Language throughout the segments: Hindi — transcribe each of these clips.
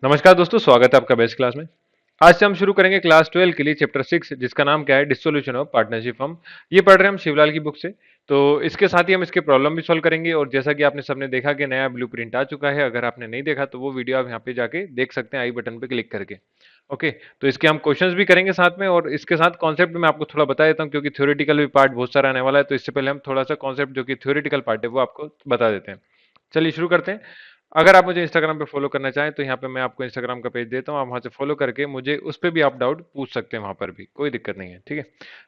नमस्कार दोस्तों, स्वागत है आपका बेस्ट क्लास में। आज से हम शुरू करेंगे क्लास 12 के लिए चैप्टर 6, जिसका नाम क्या है, डिसोल्यूशन ऑफ पार्टनरशिप फर्म। ये पढ़ रहे हैं हम शिवलाल की बुक से। तो इसके साथ ही हम इसके प्रॉब्लम भी सॉल्व करेंगे, और जैसा कि आपने सबने देखा कि नया ब्लूप्रिंट आ चुका है। अगर आपने नहीं देखा तो वो वीडियो आप यहाँ पे जाके देख सकते हैं, आई बटन पे क्लिक करके। ओके। तो इसके हम क्वेश्चंस भी करेंगे साथ में, और इसके साथ कॉन्सेप्ट मैं आपको थोड़ा बता देता हूँ, क्योंकि थ्योरेटिकल भी पार्ट बहुत सारा आने वाला है। तो इससे पहले हम थोड़ा सा कॉन्सेप्ट जो कि थ्योरेटिकल पार्ट है वो आपको बता देते हैं। चलिए शुरू करते हैं। अगर आप मुझे इंस्टाग्राम पे फॉलो करना चाहें तो यहाँ पे मैं आपको इंस्टाग्राम का पेज देता हूँ, आप वहां से फॉलो करके मुझे उस पर भी आप डाउट पूछ सकते हैं, वहां पर भी कोई दिक्कत नहीं है। ठीक है,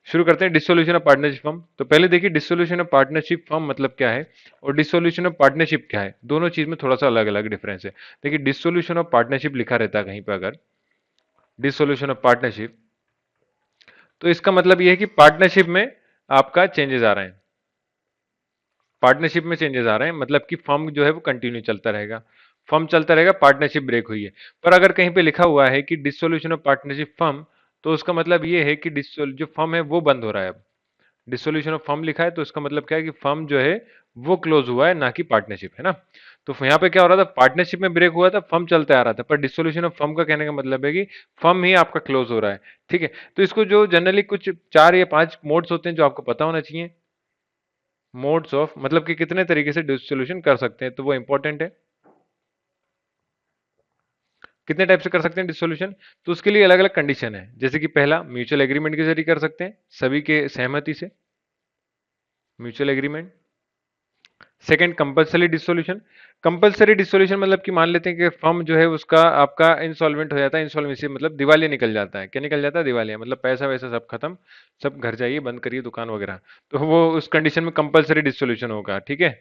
शुरू करते हैं। Dissolution of partnership firm. तो पहले देखिए, डिसोल्यूशन ऑफ पार्टनरशिप फर्म मतलब क्या है और डिसोल्यूशन ऑफ पार्टनरशिप क्या है। दोनों चीज में थोड़ा सा अलग अलग डिफरेंस है। देखिए, डिसोल्यूशन ऑफ पार्टनरशिप लिखा रहता है कहीं पर, अगर डिसोल्यूशन ऑफ पार्टनरशिप, तो इसका मतलब यह है कि पार्टनरशिप में आपका चेंजेस आ रहे हैं। पार्टनरशिप में चेंजेस आ रहे हैं मतलब कि फर्म जो है वो कंटिन्यू चलता रहेगा। फर्म चलता रहेगा, पार्टनरशिप ब्रेक हुई है। पर अगर कहीं पे लिखा हुआ है कि डिसोल्यूशन ऑफ पार्टनरशिप फर्म, तो उसका मतलब ये है कि डिसोल जो फर्म है वो बंद हो रहा है अब। डिसोल्यूशन ऑफ फर्म लिखा है तो इसका मतलब क्या है कि फर्म जो है वो क्लोज हुआ है, ना कि पार्टनरशिप, है ना। तो यहाँ पे क्या हो रहा था, पार्टनरशिप में ब्रेक हुआ था, फर्म चलता आ रहा था। पर डिसोल्यूशन ऑफ फर्म का कहने का मतलब है कि फर्म ही आपका क्लोज हो रहा है। ठीक है। तो इसको जो जनरली कुछ 4 या 5 मोड्स होते हैं जो आपको पता होना चाहिए। मोड्स ऑफ मतलब कि कितने तरीके से डिसोल्यूशन कर सकते हैं, तो वो इंपॉर्टेंट है। कितने टाइप से कर सकते हैं डिसोल्यूशन, तो उसके लिए अलग अलग कंडीशन है। जैसे कि पहला, म्यूचुअल एग्रीमेंट के जरिए कर सकते हैं, सभी के सहमति से, mutual agreement. Second, compulsory dissolution. Compulsory dissolution मतलब कि मान लेते हैं कि फर्म जो है उसका आपका इंसॉल्वेंट हो जाता है। इंसॉल्वेंसी मतलब दिवालिया निकल जाता है। क्या निकल जाता है? दिवालिया मतलब पैसा वैसा सब खत्म, सब घर जाइए, बंद करिए दुकान वगैरह। तो वो उस कंडीशन में कंपलसरी डिसोल्यूशन होगा। ठीक है।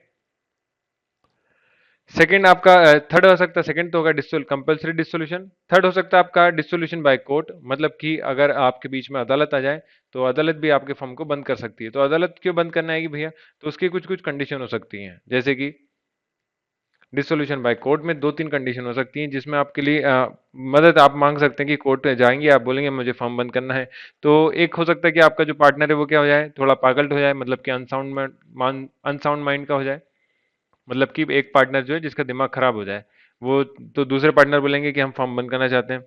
सेकंड आपका, थर्ड हो सकता है, सेकंड तो होगा डिसोल कंपलसरी डिसोल्यूशन। थर्ड हो सकता है आपका डिसोल्यूशन बाय कोर्ट, मतलब कि अगर आपके बीच में अदालत आ जाए तो अदालत भी आपके फर्म को बंद कर सकती है। तो अदालत क्यों बंद करना आएगी भैया, तो उसकी कुछ कुछ कंडीशन हो सकती हैं। जैसे कि डिसोल्यूशन बाय कोर्ट में 2-3 कंडीशन हो सकती हैं, जिसमें आपके लिए मदद आप मांग सकते हैं कि कोर्ट जाएंगे, आप बोलेंगे मुझे फर्म बंद करना है। तो एक हो सकता है कि आपका जो पार्टनर है वो क्या हो जाए, थोड़ा पागल हो जाए, मतलब कि अनसाउंड माइंड का हो जाए। मतलब कि एक पार्टनर जो है जिसका दिमाग खराब हो जाए वो, तो दूसरे पार्टनर बोलेंगे कि हम फर्म बंद करना चाहते हैं।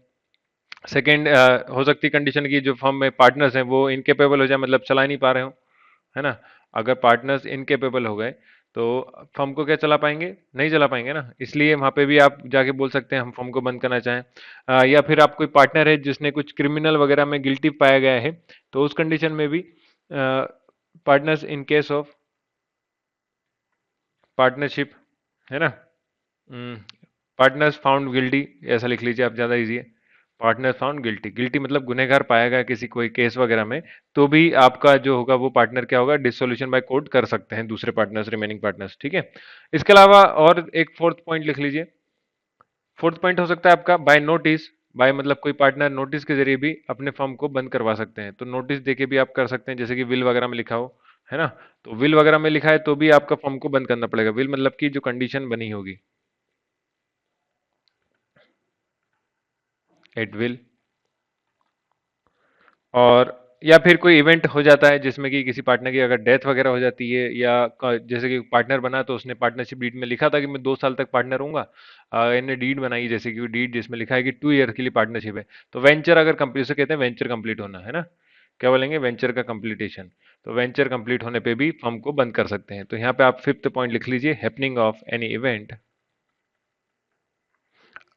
सेकंड, हो सकती है कंडीशन की जो फर्म में पार्टनर्स हैं वो इनकेपेबल हो जाए, मतलब चला ही नहीं पा रहे हो, है ना। अगर पार्टनर्स इनकेपेबल हो गए तो फर्म को क्या चला पाएंगे, नहीं चला पाएंगे ना। इसलिए वहां पे भी आप जाके बोल सकते हैं हम फर्म को बंद करना चाहें। या फिर आप कोई पार्टनर है जिसने कुछ क्रिमिनल वगैरह में गिल्टी पाया गया है, तो उस कंडीशन में भी partners in case of partnership, है ना, पार्टनर्स फाउंड गिल्टी, ऐसा लिख लीजिए आप, ज्यादा इजी है। पार्टनर फाउंड गिल्टी, गिल्टी मतलब गुनहगार पाया गया किसी कोई केस वगैरह में, तो भी आपका जो होगा वो पार्टनर क्या होगा, डिसोल्यूशन बाय कोर्ट कर सकते हैं दूसरे पार्टनर्स, रिमेनिंग पार्टनर्स। ठीक है। इसके अलावा और एक फोर्थ पॉइंट लिख लीजिए। फोर्थ पॉइंट हो सकता है आपका बाय नोटिस। बाय मतलब कोई पार्टनर नोटिस के जरिए भी अपने फर्म को बंद करवा सकते हैं। तो नोटिस देके भी आप कर सकते हैं, जैसे कि विल वगैरह में लिखा हो, है ना। तो विल वगैरह में लिखा है तो भी आपका फर्म को बंद करना पड़ेगा। विल मतलब कि जो कंडीशन बनी होगी, एट विल। और या फिर कोई इवेंट हो जाता है जिसमें कि किसी पार्टनर की अगर डेथ वगैरह हो जाती है, या जैसे कि पार्टनर बना तो उसने पार्टनरशिप डीड में लिखा था कि मैं 2 साल तक पार्टनर रहूंगा। इन्हें डीड बनाई, जैसे कि डीड जिसमें लिखा है कि 2 ईयर के लिए पार्टनरशिप है। तो वेंचर अगर कंप्लीट, से कहते हैं वेंचर कंप्लीट होना, है ना। क्या बोलेंगे, वेंचर का कंप्लीटेशन। तो वेंचर कंप्लीट होने पे भी फर्म को बंद कर सकते हैं। तो यहाँ पे आप फिफ्थ पॉइंट लिख लीजिए, हैपनिंग ऑफ एनी इवेंट।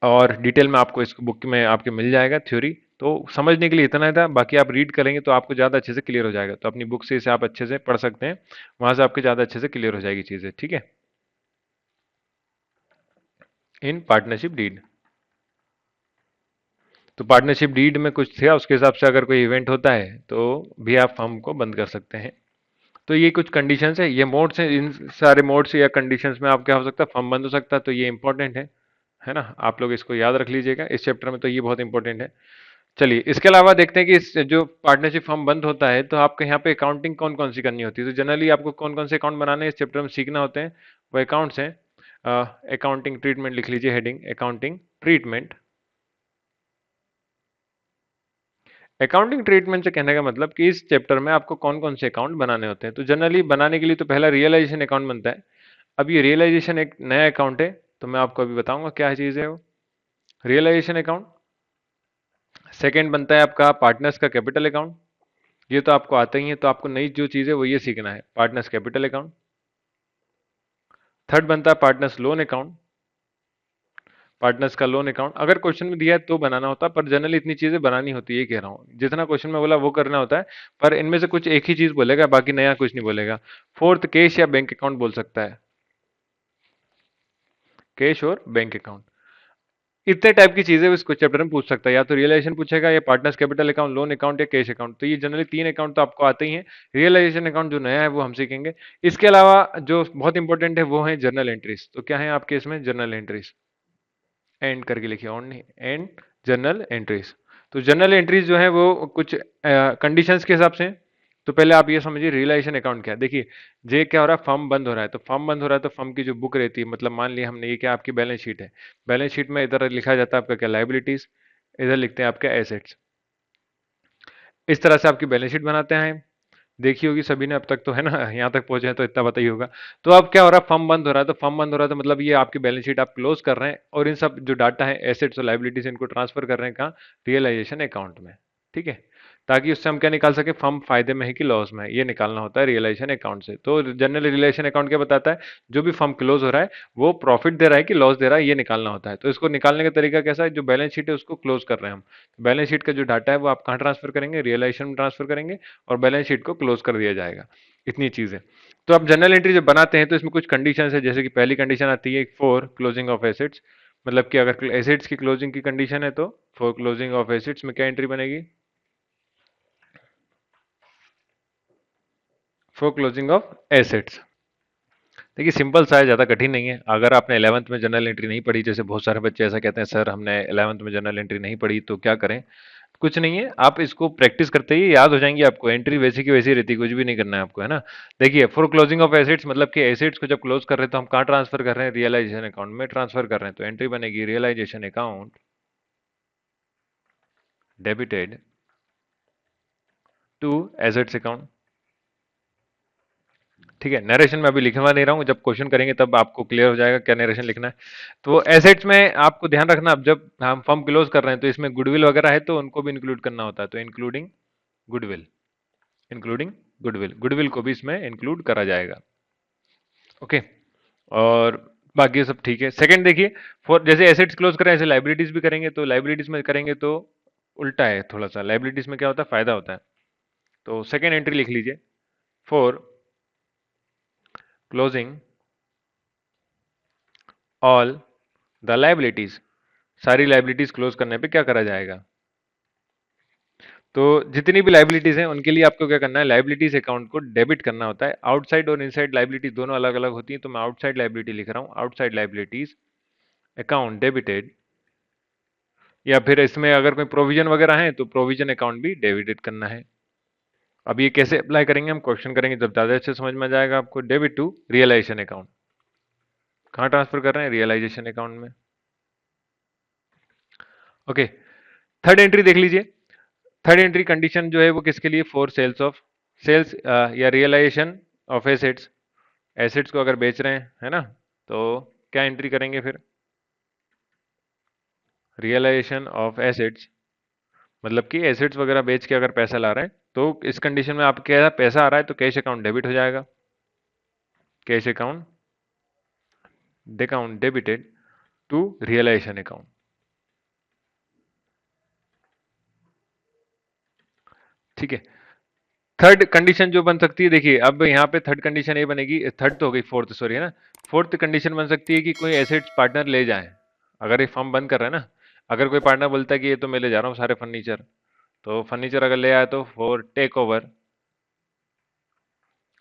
और डिटेल में आपको इस बुक में आपके मिल जाएगा थ्योरी। तो समझने के लिए इतना ही था, बाकी आप रीड करेंगे तो आपको ज़्यादा अच्छे से क्लियर हो जाएगा। तो अपनी बुक से इसे आप अच्छे से पढ़ सकते हैं, वहां से आपके ज़्यादा अच्छे से क्लियर हो जाएगी चीज़ें। ठीक है। इन पार्टनरशिप डीड, तो पार्टनरशिप डीड में कुछ था, उसके हिसाब से अगर कोई इवेंट होता है तो भी आप फर्म को बंद कर सकते हैं। तो ये कुछ कंडीशंस है, ये मोड्स हैं। इन सारे मोड्स या कंडीशंस में आप क्या हो सकता है, फर्म बंद हो सकता है। तो ये इंपॉर्टेंट है ना। आप लोग इसको याद रख लीजिएगा इस चैप्टर में, तो ये बहुत इंपॉर्टेंट है। चलिए इसके अलावा देखते हैं कि इस जो पार्टनरशिप फॉर्म बंद होता है तो आपके यहाँ पे अकाउंटिंग कौन कौन सी करनी होती है। तो जनरली आपको कौन कौन से अकाउंट बनाने इस चैप्टर में सीखना होते हैं, वो अकाउंट्स हैं। अकाउंटिंग ट्रीटमेंट लिख लीजिए, heading accounting treatment. Accounting treatment से कहने का मतलब कि इस चैप्टर में आपको कौन कौन से अकाउंट बनाने होते हैं। तो जनरली बनाने के लिए तो पहला रियलाइजेशन अकाउंट बनता है। अब ये रियलाइजेशन एक नया अकाउंट है, तो मैं आपको अभी बताऊंगा क्या चीज़ है वो। Realisation account. सेकंड बनता है आपका पार्टनर्स का कैपिटल अकाउंट, ये तो आपको आता ही है, तो आपको नई जो चीज़ है वो ये सीखना है, पार्टनर्स कैपिटल अकाउंट। थर्ड बनता है पार्टनर्स लोन अकाउंट, पार्टनर्स का लोन अकाउंट। अगर क्वेश्चन में दिया है तो बनाना होता है, पर जनरली इतनी चीजें बनानी होती है, ये कह रहा हूँ, जितना क्वेश्चन में बोला वो करना होता है, पर इनमें से कुछ एक ही चीज बोलेगा, बाकी नया कुछ नहीं बोलेगा। फोर्थ कैश या बैंक अकाउंट बोल सकता है, कैश और बैंक अकाउंट। इतने टाइप की चीजें इसको चैप्टर में पूछ सकता है, या तो रियलाइजेशन पूछेगा, या partners capital account, loan account या कैश अकाउंट। तो ये जनरली तीन अकाउंट तो आपको आते ही हैं। रियलाइजेशन अकाउंट जो नया है वो हम सीखेंगे। इसके अलावा जो बहुत इंपॉर्टेंट है वो है जर्नल एंट्रीज। तो क्या है आपके इसमें जर्नल एंट्रीज, एंड करके लिखिए, ऑन नहीं, एंड जर्नल एंट्रीज। तो जर्नल एंट्रीज जो है वो कुछ कंडीशंस के हिसाब से हैं। तो पहले आप ये समझिए रियलाइजेशन अकाउंट क्या है। देखिए, जे क्या हो रहा है, फर्म बंद हो रहा है, तो फर्म बंद हो रहा है तो फर्म की जो बुक रहती है, मतलब मान लिया हमने ये क्या आपकी बैलेंस शीट है, बैलेंस शीट में इधर लिखा जाता है आपका क्या, लाइबिलिटीज, इधर लिखते हैं आपके एसेट्स। इस तरह से आपकी बैलेंस शीट बनाते हैं। देखी होगी सभी ने अब तक, तो है ना, यहाँ तक पहुंचे हैं तो इतना पता ही होगा। तो अब क्या हो रहा है, फर्म बंद हो रहा है, तो फर्म बंद हो रहा है तो मतलब ये आपकी बैलेंस शीट आप क्लोज कर रहे हैं, और इन सब जो डाटा है एसेट्स और लाइबिलिटीज इनको ट्रांसफर कर रहे हैं कहाँ, रियलाइजेशन अकाउंट में। ठीक है, ताकि उससे हम क्या निकाल सके, फर्म फायदे में है कि लॉस में है, ये निकालना होता है रियलाइजेशन अकाउंट से। तो जनरल रियलाइजेशन अकाउंट क्या बताता है, जो भी फर्म क्लोज हो रहा है वो प्रॉफिट दे रहा है कि लॉस दे रहा है, ये निकालना होता है। तो इसको निकालने का तरीका कैसा है, जो बैलेंस शीट है उसको क्लोज कर रहे हैं हम, बैलेंस शीट का जो डाटा है वो आप कहाँ ट्रांसफर करेंगे, रियलाइजेशन में ट्रांसफर करेंगे, और बैलेंस शीट को क्लोज कर दिया जाएगा। इतनी चीज है। तो आप जनरल एंट्री जब बनाते हैं तो इसमें कुछ कंडीशन है, जैसे कि पहली कंडीशन आती है फॉर क्लोजिंग ऑफ एसेट्स, मतलब कि अगर एसेट्स की क्लोजिंग की कंडीशन है तो फॉर क्लोजिंग ऑफ एसेट्स में क्या एंट्री बनेगी, फॉर क्लोजिंग ऑफ एसेट्स। देखिए सिंपल सा है, ज़्यादा कठिन नहीं है। अगर आपने 11th में जनरल एंट्री नहीं पढ़ी, जैसे बहुत सारे बच्चे ऐसा कहते हैं सर हमने 11th में जनरल एंट्री नहीं पढ़ी, तो क्या करें, कुछ नहीं है, आप इसको प्रैक्टिस करते ही याद हो जाएंगी आपको। एंट्री वैसी की वैसी रहती है, कुछ भी नहीं करना है आपको, है ना। देखिए फॉर क्लोजिंग ऑफ एसेट्स मतलब कि एसेट्स को जब क्लोज कर रहे हैं तो हम कहाँ ट्रांसफर कर रहे हैं, रियलाइजेशन अकाउंट में ट्रांसफर कर रहे हैं, तो एंट्री बनेगी realisation account debited to assets account. ठीक है, नरेशन में अभी लिखवा नहीं रहा हूँ, जब क्वेश्चन करेंगे तब आपको क्लियर हो जाएगा क्या नरेशन लिखना है। तो एसेट्स में आपको ध्यान रखना, अब जब हम फर्म क्लोज कर रहे हैं तो इसमें गुडविल वगैरह है तो उनको भी इंक्लूड करना होता है, तो including goodwill, including goodwill, goodwill को भी इसमें इंक्लूड करा जाएगा। ओके, और बाकी सब ठीक है। सेकंड देखिए, फॉर जैसे एसेट्स क्लोज करें ऐसे लाइबिलिटीज भी करेंगे, तो लाइबिलिटीज में करेंगे तो उल्टा है थोड़ा सा, लाइबिलिटीज में क्या होता है, फायदा होता है। तो सेकंड एंट्री लिख लीजिए, for closing all the liabilities, सारी लाइबिलिटीज क्लोज करने पे क्या करा जाएगा, तो जितनी भी लाइबिलिटीज हैं उनके लिए आपको क्या करना है, लाइबिलिटीज अकाउंट को डेबिट करना होता है। आउटसाइड और इनसाइड लाइबिलिटी दोनों अलग अलग होती हैं, तो मैं आउटसाइड लाइबिलिटी लिख रहा हूँ, आउटसाइड लाइबिलिटीज अकाउंट डेबिटेड, या फिर इसमें अगर कोई प्रोविजन वगैरह है तो प्रोविजन अकाउंट भी डेबिटेड करना है। अब ये कैसे अप्लाई करेंगे, हम क्वेश्चन करेंगे जब ज्यादा अच्छे समझ में आ जाएगा आपको। डेबिट टू रियलाइजेशन अकाउंट, कहाँ ट्रांसफर कर रहे हैं, रियलाइजेशन अकाउंट में। ओके, थर्ड एंट्री देख लीजिए। थर्ड एंट्री कंडीशन जो है वो किसके लिए, फॉर सेल्स ऑफ, सेल्स या रियलाइजेशन ऑफ एसेट्स, एसेट्स को अगर बेच रहे हैं, है ना, तो क्या एंट्री करेंगे फिर, रियलाइजेशन ऑफ एसेट्स, मतलब कि एसेट्स वगैरह बेच के अगर पैसा ला रहे हैं, तो इस कंडीशन में आप क्या पैसा आ रहा है तो कैश अकाउंट डेबिट हो जाएगा, cash account account debited to realisation account. ठीक है, थर्ड कंडीशन जो बन सकती है, देखिए अब यहाँ पे थर्ड कंडीशन ये बनेगी, थर्ड तो हो गई, फोर्थ सॉरी, है ना। फोर्थ कंडीशन बन सकती है कि कोई एसेट्स पार्टनर ले जाए, अगर ये फर्म बंद कर रहा है ना, अगर कोई पार्टनर बोलता है कि ये तो मैं ले जा रहा हूँ सारे फर्नीचर, तो फर्नीचर अगर ले आया तो for take over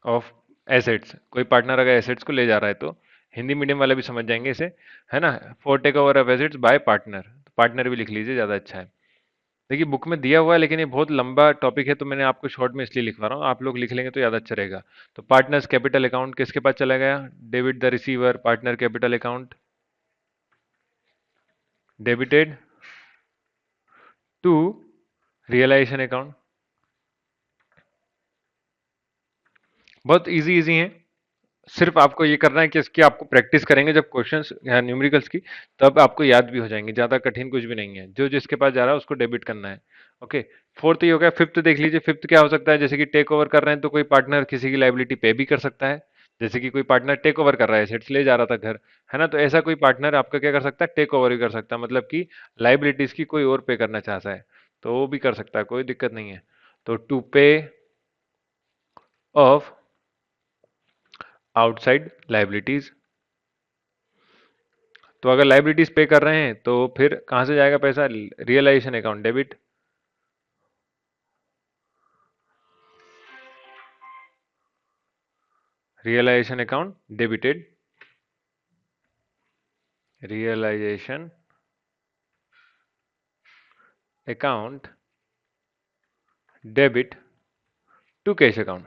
of assets, कोई पार्टनर अगर एसेट्स को ले जा रहा है तो हिंदी मीडियम वाले भी समझ जाएंगे इसे, है ना, for take over of assets by partner, partner भी लिख लीजिए, ज़्यादा अच्छा है। देखिए बुक में दिया हुआ है लेकिन ये बहुत लंबा टॉपिक है, तो मैंने आपको शॉर्ट में इसलिए लिखवा रहा हूँ, आप लोग लिख लेंगे तो ज़्यादा अच्छा रहेगा। तो पार्टनर्स कैपिटल अकाउंट किसके पास चला गया, debit the receiver partner capital account debited to realisation account. बहुत इजी इजी है, सिर्फ आपको ये करना है कि इसकी आपको प्रैक्टिस करेंगे जब क्वेश्चंस न्यूमेरिकल्स की, तब आपको याद भी हो जाएंगे। ज्यादा कठिन कुछ भी नहीं है, जो जिसके पास जा रहा है उसको डेबिट करना है। ओके, फोर्थ ये हो गया। फिफ्थ देख लीजिए, फिफ्थ क्या हो सकता है? जैसे कि टेक ओवर कर रहे हैं तो कोई पार्टनर किसी की लाइबिलिटी पे भी कर सकता है। जैसे कि कोई पार्टनर टेक ओवर कर रहा है, एसेट्स ले जा रहा था घर, है ना, तो ऐसा कोई पार्टनर आपका क्या कर सकता है? टेक ओवर भी कर सकता है, मतलब कि लाइबिलिटीज की कोई और पे करना चाहता है तो वो भी कर सकता है, कोई दिक्कत नहीं है। तो to pay off outside liabilities, तो अगर लाइबिलिटीज पे कर रहे हैं तो फिर कहां से जाएगा पैसा? Realisation account debit. Realisation account debited. Realisation account debit to cash account.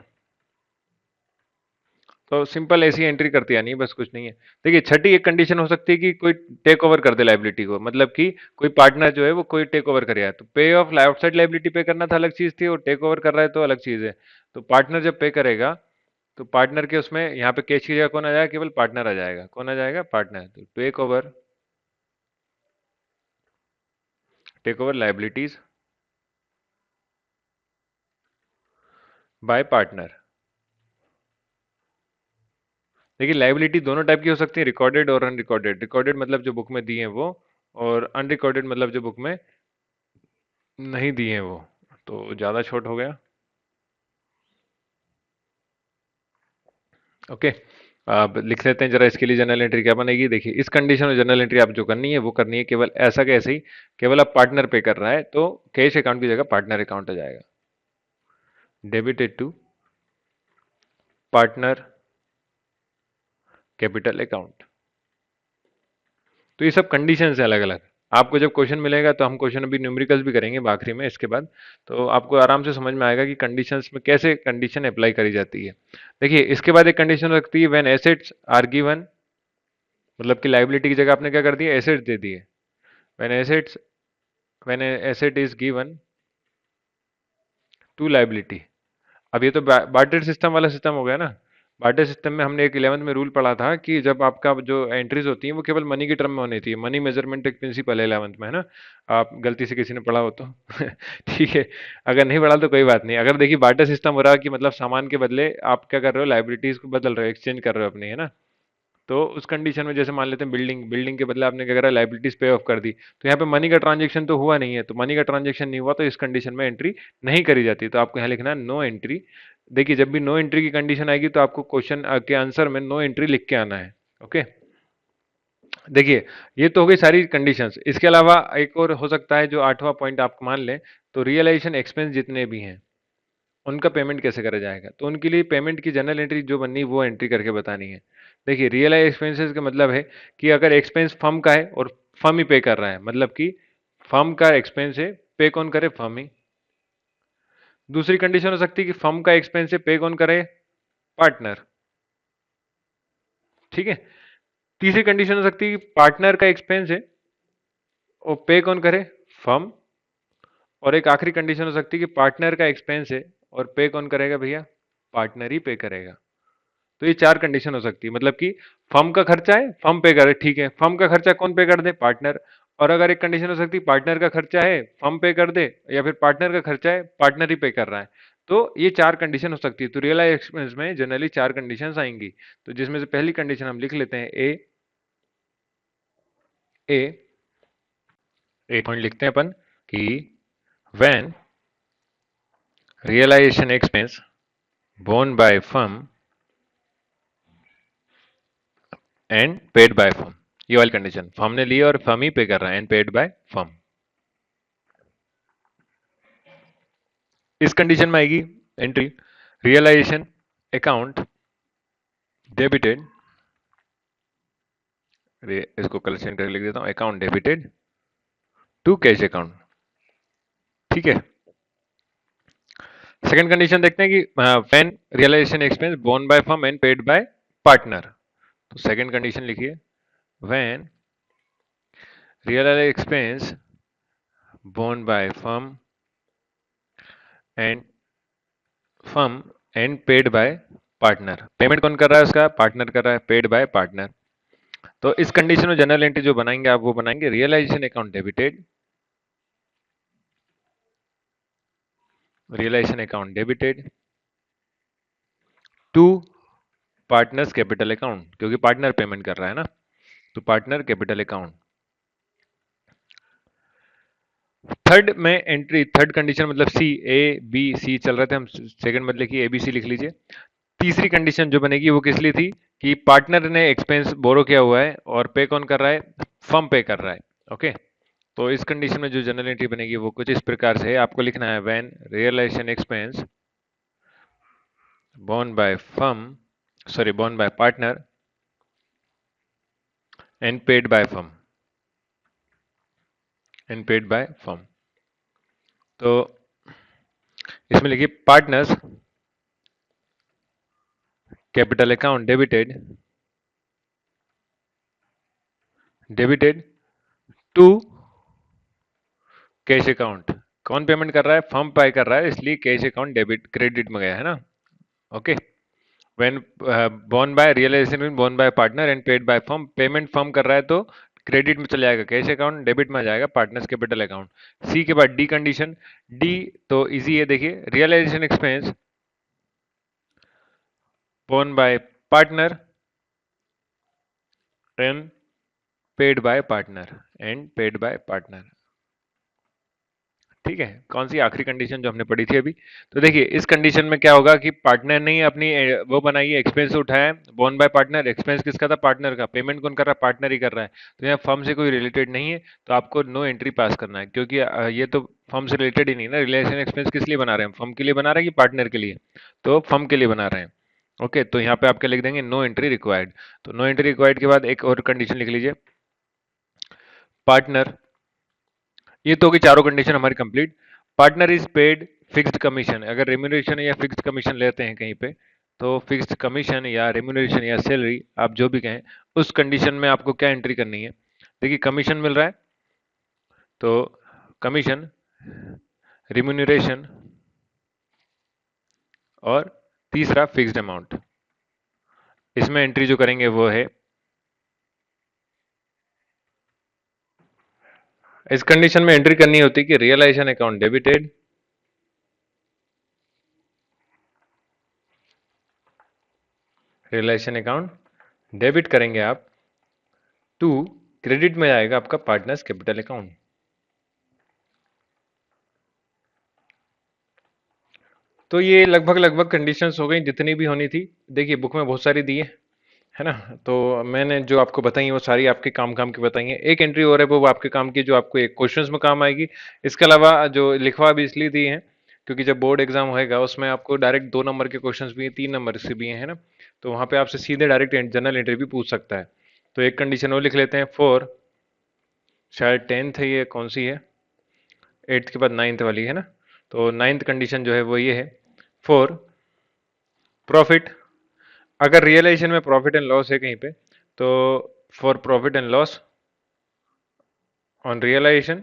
तो सिंपल ऐसी एंट्री करती आनी है, बस कुछ नहीं है। देखिए, छठी एक कंडीशन हो सकती है कि कोई टेक ओवर कर दे लाइबिलिटी को, मतलब कि कोई पार्टनर जो है वो कोई टेक ओवर करे, तो पे ऑफ आउटसाइड लाइबिलिटी पे करना था अलग चीज थी, और टेक ओवर कर रहा है तो अलग चीज है। तो पार्टनर जब पे करेगा तो पार्टनर के उसमें यहाँ पे कैश की जगह कौन आ जाएगा? केवल पार्टनर आ जाएगा। कौन आ जाएगा? पार्टनर। तो take over liabilities by partner. देखिए, लाइबिलिटी दोनों टाइप की हो सकती है, रिकॉर्डेड और अनरिकॉर्डेड। रिकॉर्डेड मतलब जो बुक में दिए हैं वो, और अनरिकॉर्डेड मतलब जो बुक में नहीं दिए हैं वो। तो ज्यादा छोट हो गया। ओके, अब लिख लेते हैं जरा इसके लिए जनरल एंट्री क्या बनेगी। देखिए, इस कंडीशन में जनरल एंट्री आप जो करनी है वो करनी है केवल ऐसा कैसे ही, केवल अब पार्टनर पे कर रहा है तो कैश अकाउंट की जगह पार्टनर अकाउंट आ जाएगा। Debited to partner capital account. तो ये सब कंडीशन है अलग अलग। आपको जब क्वेश्चन मिलेगा तो हम क्वेश्चन अभी न्यूमेरिकल्स भी करेंगे आखिरी में इसके बाद, तो आपको आराम से समझ में आएगा कि कंडीशंस में कैसे कंडीशन अप्लाई करी जाती है। देखिए, इसके बाद एक कंडीशन रखती है व्हेन एसेट्स आर गिवन, मतलब कि लाइबिलिटी की जगह आपने क्या कर दिया? एसेट्स दे दिए। When assets, when asset is given to liability. अब ये तो बार्टर सिस्टम वाला सिस्टम हो गया ना। बार्टर सिस्टम में हमने एक 11th में रूल पढ़ा था कि जब आपका जो एंट्रीज होती हैं वो केवल मनी की टर्म में होनी चाहिए। मनी मेजरमेंट एक प्रिंसिपल है 11th में, है ना। आप गलती से किसी ने पढ़ा हो तो ठीक है, अगर नहीं पढ़ा तो कोई बात नहीं। अगर देखिए बार्टर सिस्टम हो रहा है कि मतलब सामान के बदले आप क्या कर रहे हो? लाइबिलिटीज को बदल रहे हो, एक्सचेंज कर रहे हो अपनी, है ना। तो उस कंडीशन में जैसे मान लेते हैं बिल्डिंग, बिल्डिंग के बदले आपने क्या करा? लाइबिलिटीज पे ऑफ कर दी। तो यहाँ पे मनी का ट्रांजेक्शन तो हुआ नहीं है, तो मनी का ट्रांजेक्शन नहीं हुआ तो इस कंडीशन में एंट्री नहीं करी जाती। तो आपको यहाँ लिखना है नो एंट्री। देखिए, जब भी नो एंट्री की कंडीशन आएगी तो आपको क्वेश्चन के आंसर में नो एंट्री लिख के आना है। ओके, देखिए, ये तो हो गई सारी कंडीशंस। इसके अलावा एक और हो सकता है, जो आठवां पॉइंट आप मान लें, तो रियलाइजेशन एक्सपेंस जितने भी हैं उनका पेमेंट कैसे करा जाएगा। तो उनके लिए पेमेंट की जनरल एंट्री जो बननी है वो एंट्री करके बतानी है। देखिए, रियलाइज एक्सपेंसेस का मतलब है कि अगर एक्सपेंस फर्म का है और फर्म ही पे कर रहा है, मतलब कि फर्म का एक्सपेंस है, पे कौन करे? फर्म ही। दूसरी कंडीशन हो सकती है कि फर्म का एक्सपेंस है, पे कौन करे? पार्टनर। ठीक है। तीसरी कंडीशन हो सकती है कि पार्टनर का एक्सपेंस है और पे कौन करे? फर्म। और एक आखिरी कंडीशन हो सकती है कि पार्टनर का एक्सपेंस है और पे कौन करेगा भैया? पार्टनर ही पे करेगा। तो ये चार कंडीशन हो सकती है, मतलब कि फर्म का खर्चा है, फर्म पे करे, ठीक है, फर्म का खर्चा कौन पे कर दे? पार्टनर। और अगर एक कंडीशन हो सकती है पार्टनर का खर्चा है, फर्म पे कर दे, या फिर पार्टनर का खर्चा है, पार्टनर ही पे कर रहा है। तो ये चार कंडीशन हो सकती है। तो रियल एक्सपेंस में जनरली चार कंडीशंस आएंगी। तो जिसमें से पहली कंडीशन हम लिख लेते हैं ए ए पॉइंट लिखते हैं अपन कि when realisation expense borne by firm and paid by firm. ये वाली कंडीशन, फर्म ने ली और फर्म ही पे कर रहा है, एंड पेड बाय फर्म। इस कंडीशन में आएगी एंट्री रियलाइजेशन अकाउंट डेबिटेड, इसको कलर चेंज करके लिख देता हूं, account debited to cash account. ठीक है। सेकंड कंडीशन देखते हैं कि when realisation expense borne by firm and paid by partner. तो सेकंड कंडीशन लिखिए, when realisation expense borne by firm and paid by partner. Payment कौन कर रहा है उसका? पार्टनर कर रहा है, पेड बाय पार्टनर। तो इस कंडीशन में जनरल एंट्री जो बनाएंगे आप, वो बनाएंगे realisation account debited, realisation account debited to partners capital account, क्योंकि पार्टनर पेमेंट कर रहा है ना, तो पार्टनर कैपिटल अकाउंट। थर्ड में एंट्री, थर्ड कंडीशन मतलब सी, ए बी सी चल रहे थे हम, सेकंड मतलब कि ए बी सी लिख लीजिए। तीसरी कंडीशन जो बनेगी वो किस लिए थी कि पार्टनर ने एक्सपेंस बोरो किया हुआ है और पे कौन कर रहा है? फर्म पे कर रहा है। ओके, तो इस कंडीशन में जो जनरल एंट्री बनेगी वो कुछ इस प्रकार से है, आपको लिखना है when realisation expense borne by firm, sorry, borne by partner and paid by firm, and paid by firm। तो इसमें लिखिए partners capital account debited to cash account. कौन पेमेंट कर रहा है? फर्म पे कर रहा है, इसलिए कैश अकाउंट डेबिट क्रेडिट में गया है ना। Okay, when borne by realisation borne by partner and paid by firm, payment firm कर रहा है तो क्रेडिट में चला जाएगा कैश अकाउंट, डेबिट में आ जाएगा पार्टनर्स कैपिटल अकाउंट। सी के बाद डी कंडीशन, डी तो इजी है, देखिए realisation expense borne by partner and paid by partner, and paid by partner. ठीक है, कौन सी आखिरी कंडीशन जो हमने पढ़ी थी अभी? तो देखिए इस कंडीशन में क्या होगा कि पार्टनर ने ही अपनी वो बनाई है, एक्सपेंस उठाया, बोन बाय पार्टनर। एक्सपेंस किसका था? पार्टनर का। पेमेंट कौन कर रहा है? पार्टनर ही कर रहा है। तो यहाँ फर्म से कोई रिलेटेड नहीं है, तो आपको नो एंट्री पास करना है, क्योंकि ये तो फर्म से रिलेटेड ही नहीं ना। रिलेशन एक्सपेंस किस लिए बना रहे हैं? फर्म के लिए बना रहे हैं कि पार्टनर के लिए? तो फर्म के लिए बना रहे हैं। ओके, तो यहाँ पे आपके लिख देंगे नो एंट्री रिक्वायर्ड। तो नो एंट्री रिक्वायर्ड के बाद एक और कंडीशन लिख लीजिए, पार्टनर। ये तो होगी चारों कंडीशन हमारी complete. Partner is paid fixed commission, अगर रेम्यूनरेशन या फिक्स्ड कमीशन लेते हैं कहीं पे, तो फिक्स्ड कमीशन या रेम्यूनरेशन या सैलरी आप जो भी कहें, उस कंडीशन में आपको क्या एंट्री करनी है? देखिए कमीशन मिल रहा है तो कमीशन, रेम्यूनरेशन और तीसरा फिक्स्ड अमाउंट, इसमें एंट्री जो करेंगे वो है, इस कंडीशन में एंट्री करनी होती है कि realisation account debited, realisation account debit करेंगे आप टू, क्रेडिट में आएगा आपका पार्टनर्स कैपिटल अकाउंट। तो ये लगभग लगभग कंडीशंस हो गई जितनी भी होनी थी। देखिए बुक में बहुत सारी दी है ना, तो मैंने जो आपको बताई है वो सारी आपके काम काम की बताई है। एक एंट्री और है वो आपके काम की, जो आपको एक क्वेश्चंस में काम आएगी। इसके अलावा जो लिखवा भी इसलिए दी है क्योंकि जब बोर्ड एग्जाम होएगा उसमें आपको डायरेक्ट 2 नंबर के क्वेश्चंस भी हैं, 3 नंबर से भी हैं, है ना। तो वहां पे आपसे सीधे डायरेक्ट जनरल एंट्री भी पूछ सकता है। तो एक कंडीशन और लिख लेते हैं, फोर, शायद 10th है, ये कौन सी है? 8th के बाद 9th वाली है ना। तो 9th कंडीशन जो है वो ये है, फोर प्रॉफिट, अगर रियलाइजेशन में प्रॉफिट एंड लॉस है कहीं पे, तो for profit and loss on realisation,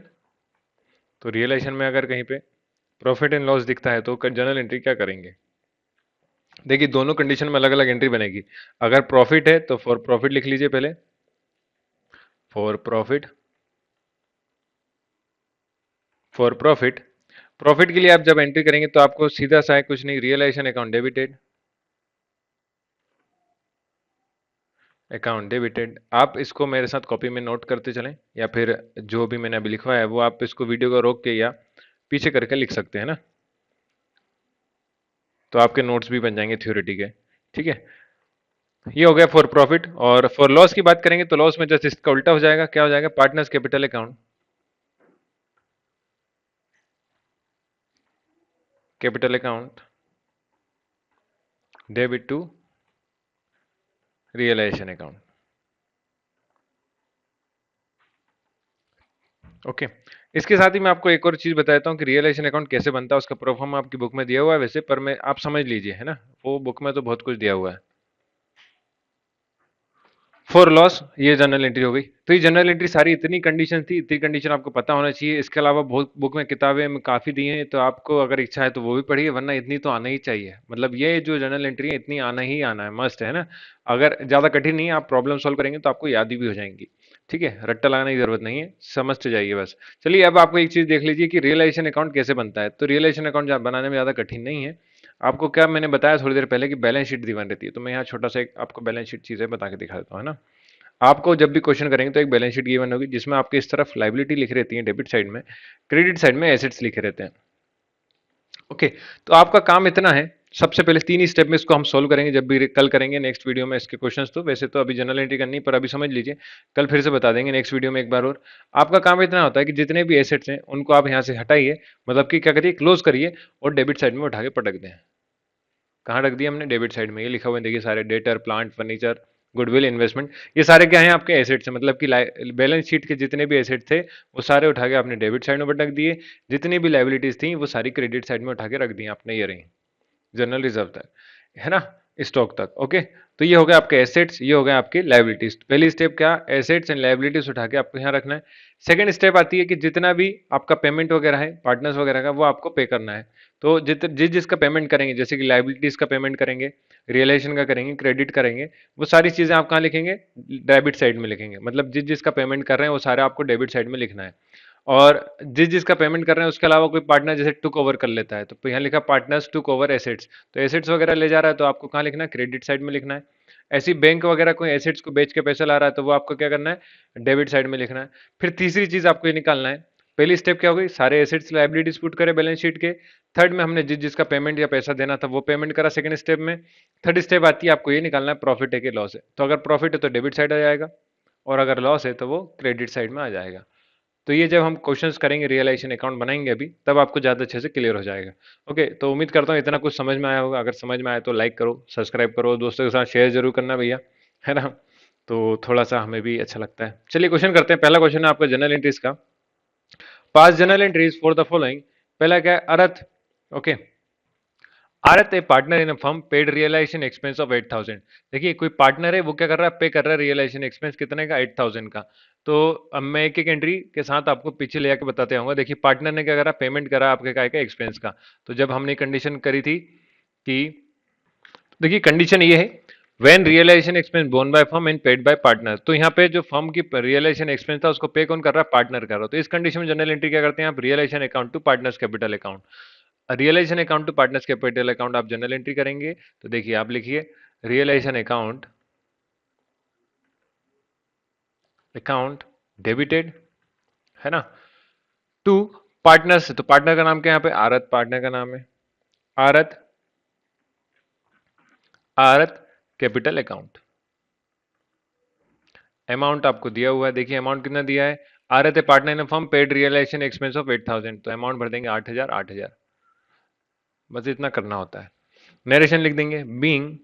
तो रियलाइजेशन में अगर कहीं पे प्रॉफिट एंड लॉस दिखता है तो जनरल एंट्री क्या करेंगे? देखिए दोनों कंडीशन में अलग अलग एंट्री बनेगी। अगर प्रॉफिट है तो फॉर प्रॉफिट लिख लीजिए पहले, for profit, for profit. Profit के लिए आप जब एंट्री करेंगे तो आपको सीधा सा है, कुछ नहीं, realisation account debited, account debited. आप इसको मेरे साथ कॉपी में नोट करते चलें, या फिर जो भी मैंने अभी लिखवाया है वो आप इसको वीडियो को रोक के या पीछे करके लिख सकते हैं ना, तो आपके नोट्स भी बन जाएंगे थ्योरेटी के। ठीक है, ये हो गया फॉर प्रॉफिट। और फॉर लॉस की बात करेंगे तो लॉस में जस्ट इसका उल्टा हो जाएगा, क्या हो जाएगा? Partners capital account, capital account debit to realisation account. Okay, इसके साथ ही मैं आपको एक और चीज बताता हूँ कि रियलाइजेशन अकाउंट कैसे बनता है। उसका प्रो फॉर्म आपकी बुक में दिया हुआ है वैसे, पर मैं आप समझ लीजिए, है ना, वो बुक में तो बहुत कुछ दिया हुआ है। फॉर लॉस, ये जनरल एंट्री हो गई। तो ये जनरल एंट्री सारी इतनी कंडीशन थी, इतनी कंडीशन आपको पता होना चाहिए। इसके अलावा बहुत बुक में किताबें में काफ़ी दी हैं, तो आपको अगर इच्छा है तो वो भी पढ़िए, वरना इतनी तो आना ही चाहिए। मतलब ये जो जनरल एंट्री है इतनी आना ही आना है, मस्ट है ना। अगर ज़्यादा कठिन नहीं है, आप प्रॉब्लम सॉल्व करेंगे तो आपको याद भी हो जाएंगी। ठीक है, रट्टा लगाने की जरूरत नहीं है, समझते जाइए बस। चलिए अब आपको एक चीज़ देख लीजिए कि रियलाइजेशन अकाउंट कैसे बनता है। तो रियलाइजेशन अकाउंट बनाने में ज़्यादा कठिन नहीं है। आपको क्या मैंने बताया थोड़ी देर पहले कि बैलेंस शीट दी रहती है, तो मैं यहाँ छोटा सा एक आपको बैलेंस शीट चीज़ें बता के दिखा देता हूँ, है ना। आपको जब भी क्वेश्चन करेंगे तो एक बैलेंस शीट गिवन होगी, जिसमें आपके इस तरफ लाइबिलिटी लिखी रहती है डेबिट साइड में, क्रेडिट साइड में एसेट्स लिखे रहते हैं। ओके, तो आपका काम इतना है, सबसे पहले तीन ही स्टेप में इसको हम सोल्व करेंगे, जब भी कल करेंगे नेक्स्ट वीडियो में इसके क्वेश्चंस। तो वैसे तो अभी जनरल एंट्री करनी है, पर अभी समझ लीजिए, कल फिर से बता देंगे नेक्स्ट वीडियो में एक बार और। आपका काम इतना होता है कि जितने भी एसेट्स हैं उनको आप यहाँ से हटाइए, मतलब कि क्या करिए, क्लोज करिए और डेबिट साइड में उठा के पटक दें। कहाँ रख दिया हमने, डेबिट साइड में। ये लिखा हुआ है देखिए, सारे debtor, plant, furniture, goodwill, investment, ये सारे क्या हैं आपके एसेट्स हैं। मतलब कि बैलेंस शीट के जितने भी एसेट थे वो सारे उठा के आपने डेबिट साइड में पटक दिए। जितनी भी लाइबिलिटीज थी वो सारी क्रेडिट साइड में उठा के रख दी आपने, ये रही जनरल रिजर्व तक, है ना, स्टॉक तक। ओके, तो ये हो गया आपके एसेट्स, ये हो गया आपके लाइबिलिटीज। पहली स्टेप क्या, एसेट्स एंड लाइबिलिटीज उठा के आपको यहाँ रखना है। सेकंड स्टेप आती है कि जितना भी आपका पेमेंट वगैरह है पार्टनर्स वगैरह का, वो आपको पे करना है। तो जिसका पेमेंट करेंगे, जैसे कि लाइबिलिटीज का पेमेंट करेंगे, रियलाइजेशन का करेंगे, क्रेडिट करेंगे, वो सारी चीजें आप कहाँ लिखेंगे, डेबिट साइड में लिखेंगे। मतलब जिसका पेमेंट कर रहे हैं वो सारे आपको डेबिट साइड में लिखना है। और जिसका पेमेंट कर रहे हैं उसके अलावा कोई पार्टनर जैसे टुक ओवर कर लेता है, तो यहाँ लिखा पार्टनर्स टुक ओवर एसेट्स, तो एसेट्स वगैरह ले जा रहा है तो आपको कहाँ लिखना है, क्रेडिट साइड में लिखना है। ऐसी बैंक वगैरह कोई एसेट्स को बेच के पैसा ला रहा है तो वो आपको क्या करना है, डेबिट साइड में लिखना है। फिर तीसरी चीज आपको ये निकालना है, पहली स्टेप क्या हो गई, सारे एसेट्स लाइबिलिटीज पुट करे बैलेंस शीट के। थर्ड में हमने जिसका पेमेंट या पैसा देना था वो पेमेंट करा सेकंड स्टेप में। थर्ड स्टेप आती है आपको ये निकालना है प्रॉफिट है कि लॉस है। तो अगर प्रॉफिट है तो डेबिट साइड आ जाएगा, और अगर लॉस है तो वो क्रेडिट साइड में आ जाएगा। तो ये जब हम क्वेश्चंस करेंगे, रियलाइजेशन अकाउंट बनाएंगे अभी, तब आपको ज़्यादा अच्छे से क्लियर हो जाएगा। ओके, तो उम्मीद करता हूँ इतना कुछ समझ में आया होगा। अगर समझ में आया तो लाइक करो, सब्सक्राइब करो, दोस्तों के साथ शेयर जरूर करना भैया, है ना। तो थोड़ा सा हमें भी अच्छा लगता है। चलिए क्वेश्चन करते हैं। पहला क्वेश्चन है आपका जनरल एंट्रीज का, pass journal entries for the following. पहला क्या है, अर्थ। Okay, Aarat a partner in firm paid realisation expense of 8,000। देखिए कोई पार्टनर है, वो क्या कर रहा है, पे कर रहा है रियलाइजेशन एक्सपेंस कितने का, 8,000 का। तो अब मैं एक एक एंट्री के साथ आपको पीछे ले आके बताते आऊंगा। देखिए पार्टनर ने क्या करा, पेमेंट करा आपके काय का, एक्सपेंस का। तो जब हमने कंडीशन करी थी कि, देखिए कंडीशन ये है, when realisation expense borne by firm and paid by partner. तो यहाँ पे जो फर्म की रियलाइजेशन एक्सपेंस था उसको पे कौन कर रहा है, पार्टनर कर रहा है। तो इस कंडीशन में जनरल एंट्री क्या करते हैं आप, realisation account to partners capital account. Realisation account to partners capital account आप जनरल एंट्री करेंगे। तो देखिए आप लिखिए, रियलाइजेशन अकाउंट, अकाउंट डेबिटेड, है ना, टू पार्टनर्स। तो पार्टनर का नाम क्या है यहाँ पे, आरत पार्टनर का नाम है, आरत, आरत कैपिटल अकाउंट। अमाउंट आपको दिया हुआ है, देखिए अमाउंट कितना दिया है, Aarat a partner in firm paid realisation expense of 8,000। तो अमाउंट भर देंगे 8,000, 8,000, बस इतना करना होता है। नरेशन लिख देंगे, being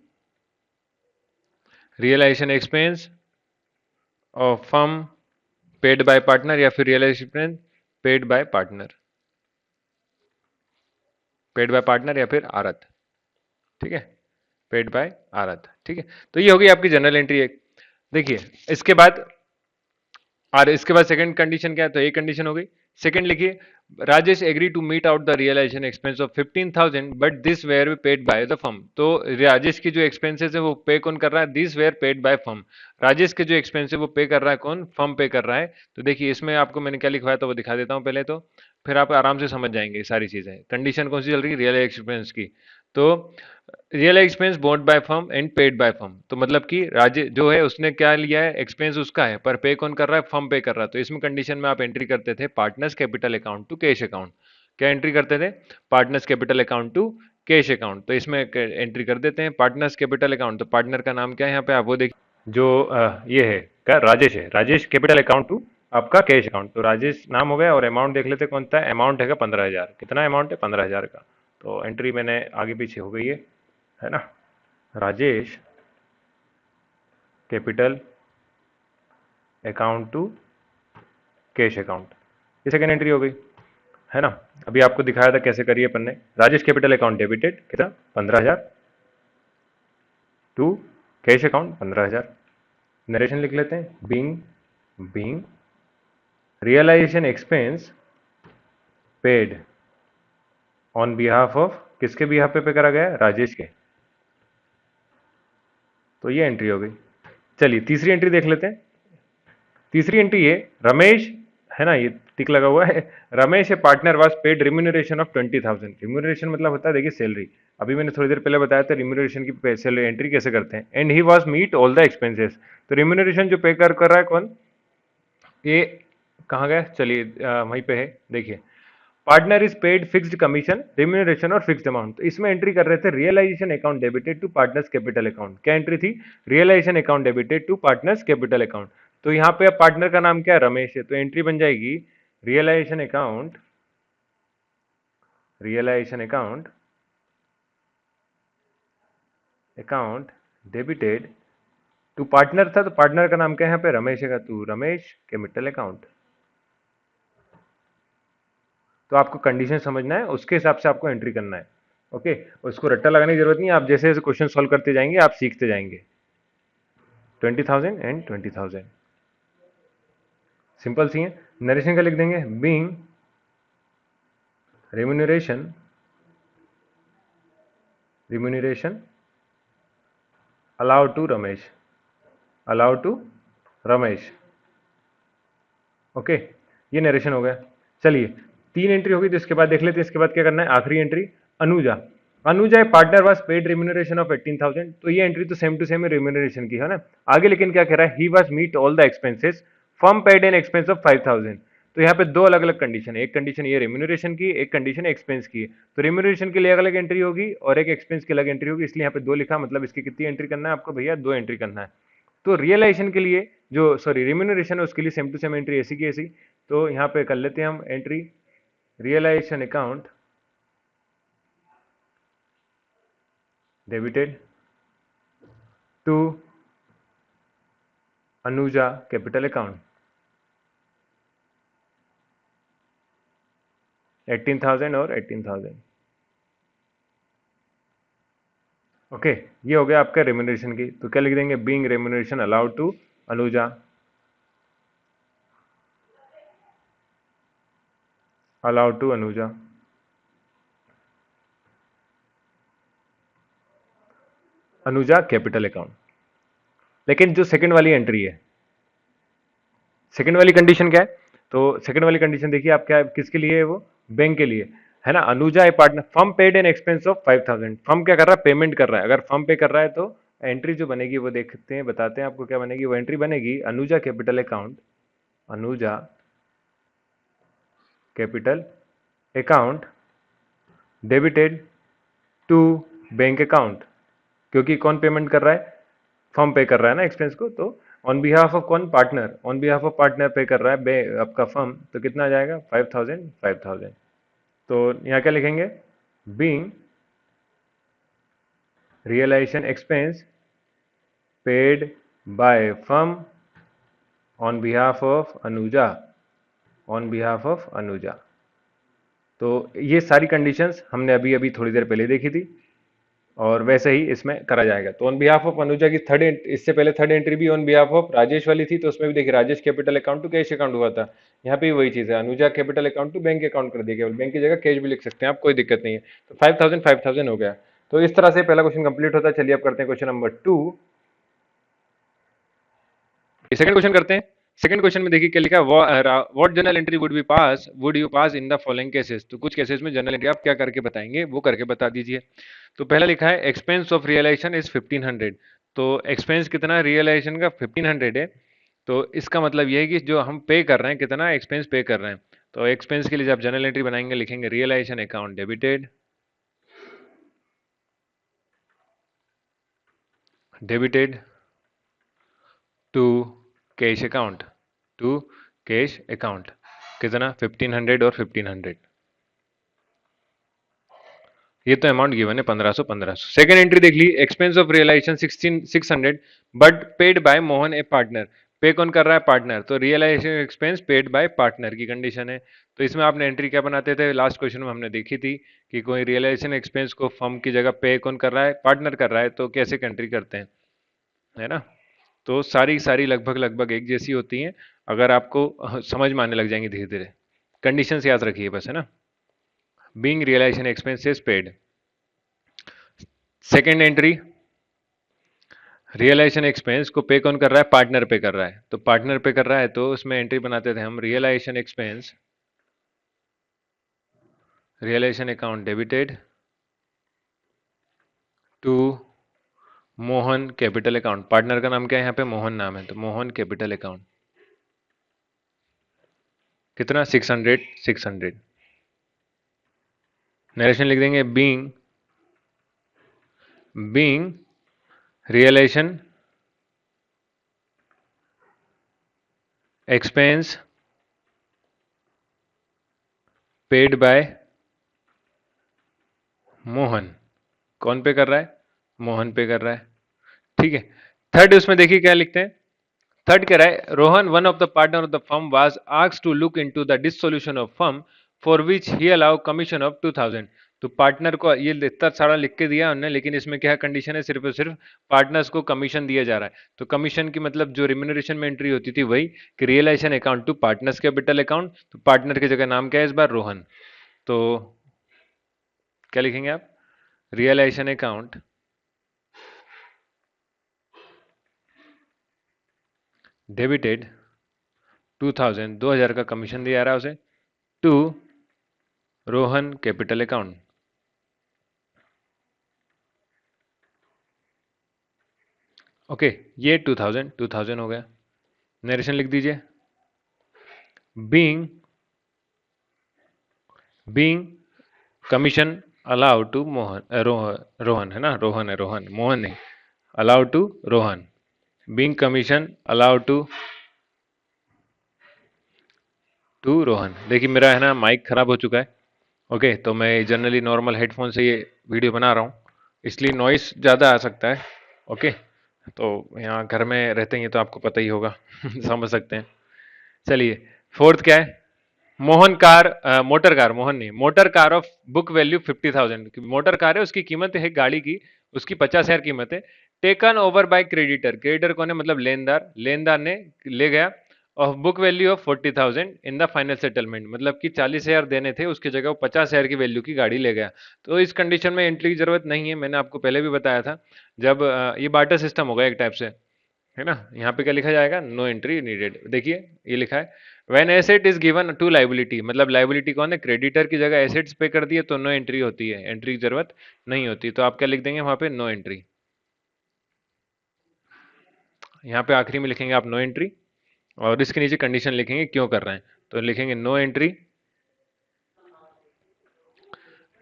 realisation expense of firm paid by partner, या फिर realisation paid by partner, paid by partner या फिर आरत। ठीक है, पेड बाय आरत। ठीक है, तो ये होगी आपकी जनरल एंट्री एक। देखिए इसके बाद, और इसके बाद सेकंड कंडीशन क्या है, तो एक कंडीशन हो गई। सेकंड लिखिए, Rajesh agree to meet out the realisation expense of 15,000 but this were paid by the firm. तो राजेश की जो एक्सपेंसेस है वो पे कौन कर रहा है, this were paid by firm. Rajesh के जो एक्सपेंस है वो पे कर रहा है कौन, फर्म पे कर रहा है। तो देखिए इसमें आपको मैंने क्या लिखवाया तो वो दिखा देता हूं पहले, तो फिर आप आराम से समझ जाएंगे सारी चीजें। कंडीशन कौन सी चल रही है, रियल एक्सपेंस की। तो real expense bond bye firm and paid by firm, तो मतलब कि राजे जो है उसने क्या लिया है, एक्सपेंस उसका है, पर पे कौन कर रहा है, फर्म पे कर रहा है। तो इसमें कंडीशन में आप एंट्री करते थे partners capital account to cash account. क्या एंट्री करते थे, partners capital account to cash account. तो इसमें एंट्री कर देते हैं पार्टनर्स कैपिटल अकाउंट। तो पार्टनर का नाम क्या है यहाँ पे, आप वो देखिए, जो ये है क्या, राजेश है, राजेश कैपिटल अकाउंट टू आपका कैश अकाउंट। तो राजेश नाम हो गया, और अमाउंट देख लेते कौन सा अमाउंट है, 15,000। कितना अमाउंट है, 15,000 का। तो एंट्री मैंने आगे पीछे हो गई है ना, Rajesh capital account to cash account, ये सेकेंड एंट्री हो गई, है ना। अभी आपको दिखाया था कैसे करिए अपन ने, राजेश कैपिटल अकाउंट डेबिटेड कितना, 15,000 टू कैश अकाउंट 15,000। नरेशन लिख लेते हैं, being realisation expense paid on behalf of, किसके बिहाफ पे करा गया है, राजेश के। तो ये एंट्री हो गई। चलिए तीसरी एंट्री देख लेते हैं। तीसरी एंट्री है रमेश, है ना, ये टिक लगा हुआ है। Ramesh a partner was paid remuneration of 20,000। Remuneration मतलब होता है, देखिए सैलरी। अभी मैंने थोड़ी देर पहले बताया था रिम्यूनरेशन की सैलरी एंट्री कैसे करते हैं। And he was meet all the expenses. तो रिम्यूनरेशन जो पे कर रहा है कौन, ये कहाँ गया, चलिए वहीं पे है, देखिए partner is paid fixed commission remuneration और फिक्स्ड अमाउंट। तो इसमें एंट्री कर रहे थे realisation account debited to partners capital account. क्या एंट्री थी, realisation account debited to partners capital account. तो यहाँ पे अब पार्टनर का नाम क्या है, रमेश है, तो एंट्री बन जाएगी realisation account, realisation account account debited to partner था, तो पार्टनर का नाम क्या है यहाँ पे, रमेश है, तो रमेश कैपिटल अकाउंट। तो आपको कंडीशन समझना है, उसके हिसाब से आपको एंट्री करना है। ओके, उसको रट्टा लगाने की जरूरत नहीं है, आप जैसे जैसे क्वेश्चन सॉल्व करते जाएंगे आप सीखते जाएंगे। 20,000 एंड 20,000 सिंपल सी है। नरेशन का लिख देंगे, being remuneration remuneration allowed to Ramesh, allowed to Ramesh. Okay, ये नरेशन हो गया। चलिए तीन एंट्री होगी, तो इसके बाद देख लेते हैं इसके बाद क्या करना है। आखिरी entry Anuja, Anuja partner was paid remuneration of 18,000। तो ये एंट्री तो सेम टू सेम रिम्यूनरेशन की है ना। आगे लेकिन क्या कह रहा है, he was meet all the expenses firm paid an expense of 5,000। तो यहाँ पे दो अलग अलग कंडीशन है, एक कंडीशन ये रिम्यूनरेशन की, एक कंडीशन एक्सपेंस की। तो रिम्यूनरेशन के लिए अलग एंट्री होगी और एक एक्सपेंस की अलग एंट्री होगी, इसलिए यहाँ पे दो लिखा, मतलब इसकी कितनी एंट्री करना है आपको भैया, दो एंट्री करना है। तो रियलाइजेशन के लिए जो सॉरी रिम्यूनरेशन है उसके लिए सेम टू सेम एंट्री ऐसी की ऐसी। तो यहाँ पे कर लेते हैं हम entry realisation account debited to Anuja capital account 18,000 और 18,000। ओके, ये हो गया आपका रेम्यूनरेशन की। तो क्या लिख देंगे, being remuneration allowed to Anuja, allowed to Anuja. Anuja capital account. लेकिन जो सेकंड वाली एंट्री है, सेकंड वाली कंडीशन क्या है, तो सेकंड वाली कंडीशन देखिए आप, क्या किसके लिए है वो, बैंक के लिए, है ना। Anuja a partner firm paid an expense of 5,000। Firm क्या कर रहा है, पेमेंट कर रहा है। अगर फर्म पे कर रहा है तो एंट्री जो बनेगी वो देखते हैं, बताते हैं आपको क्या बनेगी। वो एंट्री बनेगी Anuja capital account, Anuja capital account debited to bank account. क्योंकि कौन पेमेंट कर रहा है, फर्म पे कर रहा है ना एक्सपेंस को। तो ऑन बिहाफ ऑफ कौन, partner, on behalf of partner पे कर रहा है आपका फर्म। तो कितना आ जाएगा, 5,000 5,000। तो यहाँ क्या लिखेंगे, being realisation expense paid by firm on behalf of Anuja, on behalf of Anuja. तो ये सारी कंडीशंस हमने अभी अभी थोड़ी देर पहले देखी थी, और वैसे ही इसमें करा जाएगा। तो ऑन बिहाफ ऑफ अनुजा की थर्ड, इससे पहले थर्ड एंट्री भी ऑन बिहाफ ऑफ राजेश वाली थी, तो उसमें भी देखिए Rajesh capital account to cash account हुआ था। यहाँ पे वही चीज है, Anuja capital account to bank account कर दिया, बैंक की जगह कैश भी लिख सकते हैं आप, कोई दिक्कत नहीं है। तो 5,000 5,000 हो गया। तो इस तरह से पहला क्वेश्चन कंप्लीट होता है। चलिए अब करते हैं क्वेश्चन नंबर 2। सेकंड क्वेश्चन करते हैं। सेकंड क्वेश्चन में देखिए क्या लिखा है, what general entry would be pass would you pass in the following cases. तो कुछ केसेस में जनरल एंट्री आप क्या करके बताएंगे, वो करके बता दीजिए। तो पहला लिखा है एक्सपेंस ऑफ रियलाइजेशन इज 1,500। तो एक्सपेंस कितना रियलाइजेशन का, 1,500 है। तो इसका मतलब यह है कि जो हम पे कर रहे हैं, कितना एक्सपेंस पे कर रहे हैं। तो एक्सपेंस के लिए जब जनरल एंट्री बनाएंगे लिखेंगे realisation account debited, debited to cash account, to cash account. कितना, 1,500 और 1,500। ये तो अमाउंट गिवन है 1,500 1,500। सेकंड एंट्री देख ली, expense of realisation 600 but paid by Mohan a partner. Pay कौन कर रहा है, पार्टनर। तो realisation expense paid by partner की कंडीशन है। तो इसमें आपने एंट्री क्या बनाते थे, लास्ट क्वेश्चन में हमने देखी थी कि कोई रियलाइजेशन एक्सपेंस को फर्म की जगह पे कौन कर रहा है, पार्टनर कर रहा है, तो कैसे एंट्री करते हैं, है ना। तो सारी सारी लगभग लगभग एक जैसी होती हैं, अगर आपको समझ में आने लग जाएंगी धीरे धीरे। कंडीशंस याद रखिए बस, है ना। Being realisation expenses paid. Second entry, realisation expense को पे कौन कर रहा है? पार्टनर पे कर रहा है। तो पार्टनर पे कर रहा है तो उसमें एंट्री बनाते थे हम, realisation expense, realisation account debited to Mohan capital account. Partner का नाम क्या है यहाँ पे? मोहन नाम है, तो मोहन कैपिटल अकाउंट। कितना? 600। 600 नरेशन लिख देंगे, being realisation expense paid by Mohan. कौन पे कर रहा है? मोहन पे कर रहा है। ठीक है। थर्ड उसमें देखिए क्या लिखते हैं। थर्ड कह रहा है, Rohan one of the partner of the firm was asked to look into the dissolution of firm for which he allow commission of 2000। तो पार्टनर को ये इतना सारा लिख के दिया उन्होंने, लेकिन इसमें क्या कंडीशन है? सिर्फ और सिर्फ पार्टनर्स को कमीशन दिया जा रहा है। तो कमीशन की मतलब जो रिम्यूनरेशन में एंट्री होती थी वही, कि realisation account to partners capital account. तो पार्टनर की जगह नाम क्या है इस बार? रोहन। तो क्या लिखेंगे आप? रियलाइजेशन अकाउंट डेबिटेड 2000, 2000 का कमीशन दिया रहा है उसे, to Rohan capital account. Okay, ये 2000 हो गया। नरेशन लिख दीजिए, being commission allowed to Mohan, Rohan है ना, रोहन है, रोहन, मोहन नहीं, allowed to Rohan. Being commission allowed to Rohan. देखिए मेरा है ना माइक खराब हो चुका है। ओके, तो मैं जनरली नॉर्मल हेडफोन से ये वीडियो बना रहा हूँ, इसलिए नॉइस ज़्यादा आ सकता है। ओके, तो यहाँ घर में रहते हैं तो आपको पता ही होगा समझ सकते हैं। चलिए, फोर्थ क्या है? Mohan car, motor car, Mohan नहीं, motor car of book value 50,000। Motor car है, उसकी कीमत है गाड़ी की, उसकी 50,000 कीमत है। Taken over by creditor, creditor कौन है? मतलब लेनदार, लेनदार ने ले गया। Of book value of 40,000 in the final settlement, मतलब कि 40,000 देने थे, उसकी जगह वो 50,000 की वैल्यू की गाड़ी ले गया। तो इस कंडीशन में एंट्री की जरूरत नहीं है, मैंने आपको पहले भी बताया था। जब ये बार्टर सिस्टम होगा एक टाइप से, है ना। यहाँ पे क्या लिखा जाएगा? No entry needed. देखिए ये लिखा है, when asset is given to liability, मतलब लाइबिलिटी कौन है? क्रेडिटर की जगह एसेट्स पे कर दिए तो नो एंट्री होती है, एंट्री की जरूरत नहीं होती। तो आप क्या लिख देंगे वहां पे? No entry. यहाँ पे आखिरी में लिखेंगे आप नो एंट्री, और इसके नीचे कंडीशन लिखेंगे क्यों कर रहे हैं। तो लिखेंगे नो एंट्री।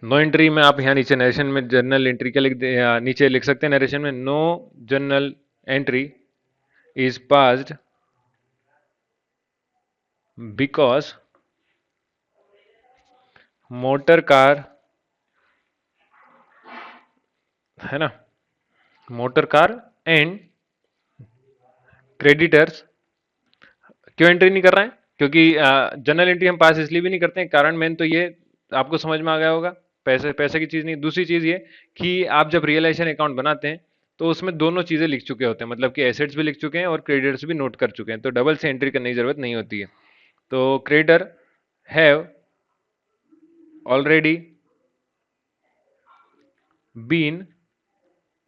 नो एंट्री में आप यहाँ नीचे नरेशन में जर्नल एंट्री क्या लिख दे, नीचे लिख सकते हैं नरेशन में, no journal entry is passed because motor car, है ना, मोटर कार एंड क्रेडिटर्स। क्यों एंट्री नहीं कर रहे हैं? क्योंकि जनरल एंट्री हम पास इसलिए भी नहीं करते हैं, कारण मेन तो ये आपको समझ में आ गया होगा। पैसे पैसे की चीज नहीं, दूसरी चीज ये कि आप जब रियलाइजेशन अकाउंट बनाते हैं तो उसमें दोनों चीजें लिख चुके होते हैं, मतलब कि एसेट्स भी लिख चुके हैं और क्रेडिटर्स भी नोट कर चुके हैं, तो डबल से एंट्री करने की जरूरत नहीं होती है। तो क्रेडिटर हैव ऑलरेडी बीन,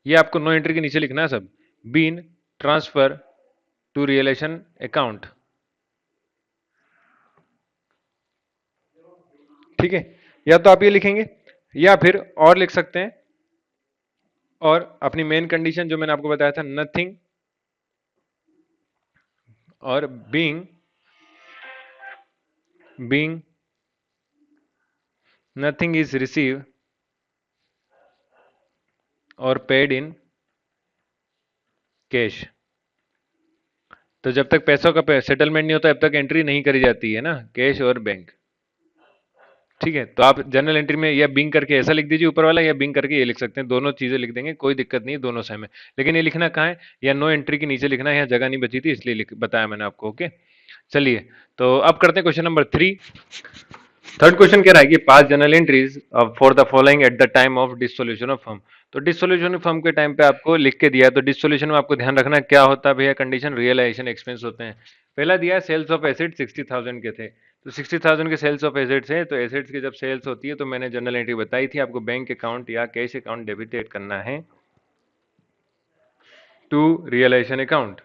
ये आपको नो एंट्री के नीचे लिखना है सब, been transfer to realisation account. ठीक है, या तो आप ये लिखेंगे या फिर और लिख सकते हैं, और अपनी मेन कंडीशन जो मैंने आपको बताया था, नथिंग और बीइंग नथिंग इज रिसीव और पेड इन कैश। तो जब तक पैसों का सेटलमेंट नहीं होता तब तक एंट्री नहीं करी जाती है ना, कैश और बैंक। ठीक है, तो आप जनरल एंट्री में या बिंग करके ऐसा लिख दीजिए ऊपर वाला, या बिंग करके ये लिख सकते हैं, दोनों चीजें लिख देंगे, कोई दिक्कत नहीं, दोनों सेम है। लेकिन ये लिखना कहाँ है? या नो एंट्री के नीचे लिखना है, यहाँ जगह नहीं बची थी इसलिए बताया मैंने आपको। ओके, चलिए, तो अब करते हैं क्वेश्चन नंबर 3। थर्ड क्वेश्चन कह रहा है कि पास journal entries for the following at the time of dissolution of firm. तो डिसोल्यूशन ऑफ फर्म के टाइम पे आपको लिख के दिया है, तो डिसोल्यूशन में आपको ध्यान रखना क्या होता है भैया, कंडीशन रियलाइजेशन एक्सपेंस होते हैं। पहला दिया है सेल्स ऑफ एसेट 60,000 के थे, तो 60,000 के सेल्स ऑफ एसेट्स है, तो एसेट्स की जब सेल्स होती है तो मैंने जनरल एंट्री बताई थी आपको, बैंक अकाउंट या कैश अकाउंट डेबिटेट करना है to realisation account,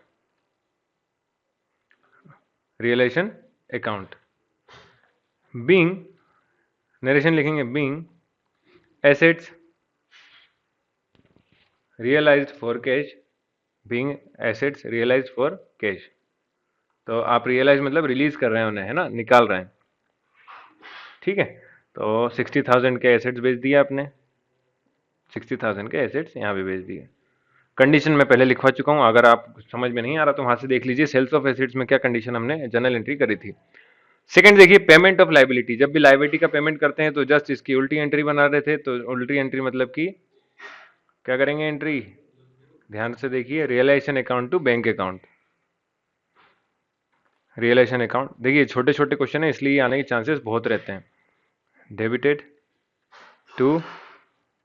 realisation account. Being, narration लिखेंगे being assets realized for cash, being assets realized for cash। तो आप रियलाइज मतलब रिलीज कर रहे हैं उन्हें, है ना, निकाल रहे हैं, ठीक है। तो 60,000 के एसेट्स बेच दिए आपने, 60,000 के एसेट्स यहाँ पे बेच दिए। कंडीशन मैं पहले लिखवा चुका हूँ, अगर आप समझ में नहीं आ रहा तो वहां से देख लीजिए सेल्स ऑफ एसेट्स में क्या कंडीशन हमने जर्नल एंट्री करी थी। सेकंड देखिए पेमेंट ऑफ लाइबिलिटी, जब भी लाइबिलिटी का पेमेंट करते हैं तो जस्ट इसकी उल्टी एंट्री बना रहे थे, तो उल्टी एंट्री मतलब कि क्या करेंगे एंट्री, ध्यान से देखिए, realisation account to bank account, realisation account. देखिए छोटे छोटे क्वेश्चन है इसलिए आने के चांसेस बहुत रहते हैं। डेबिटेड टू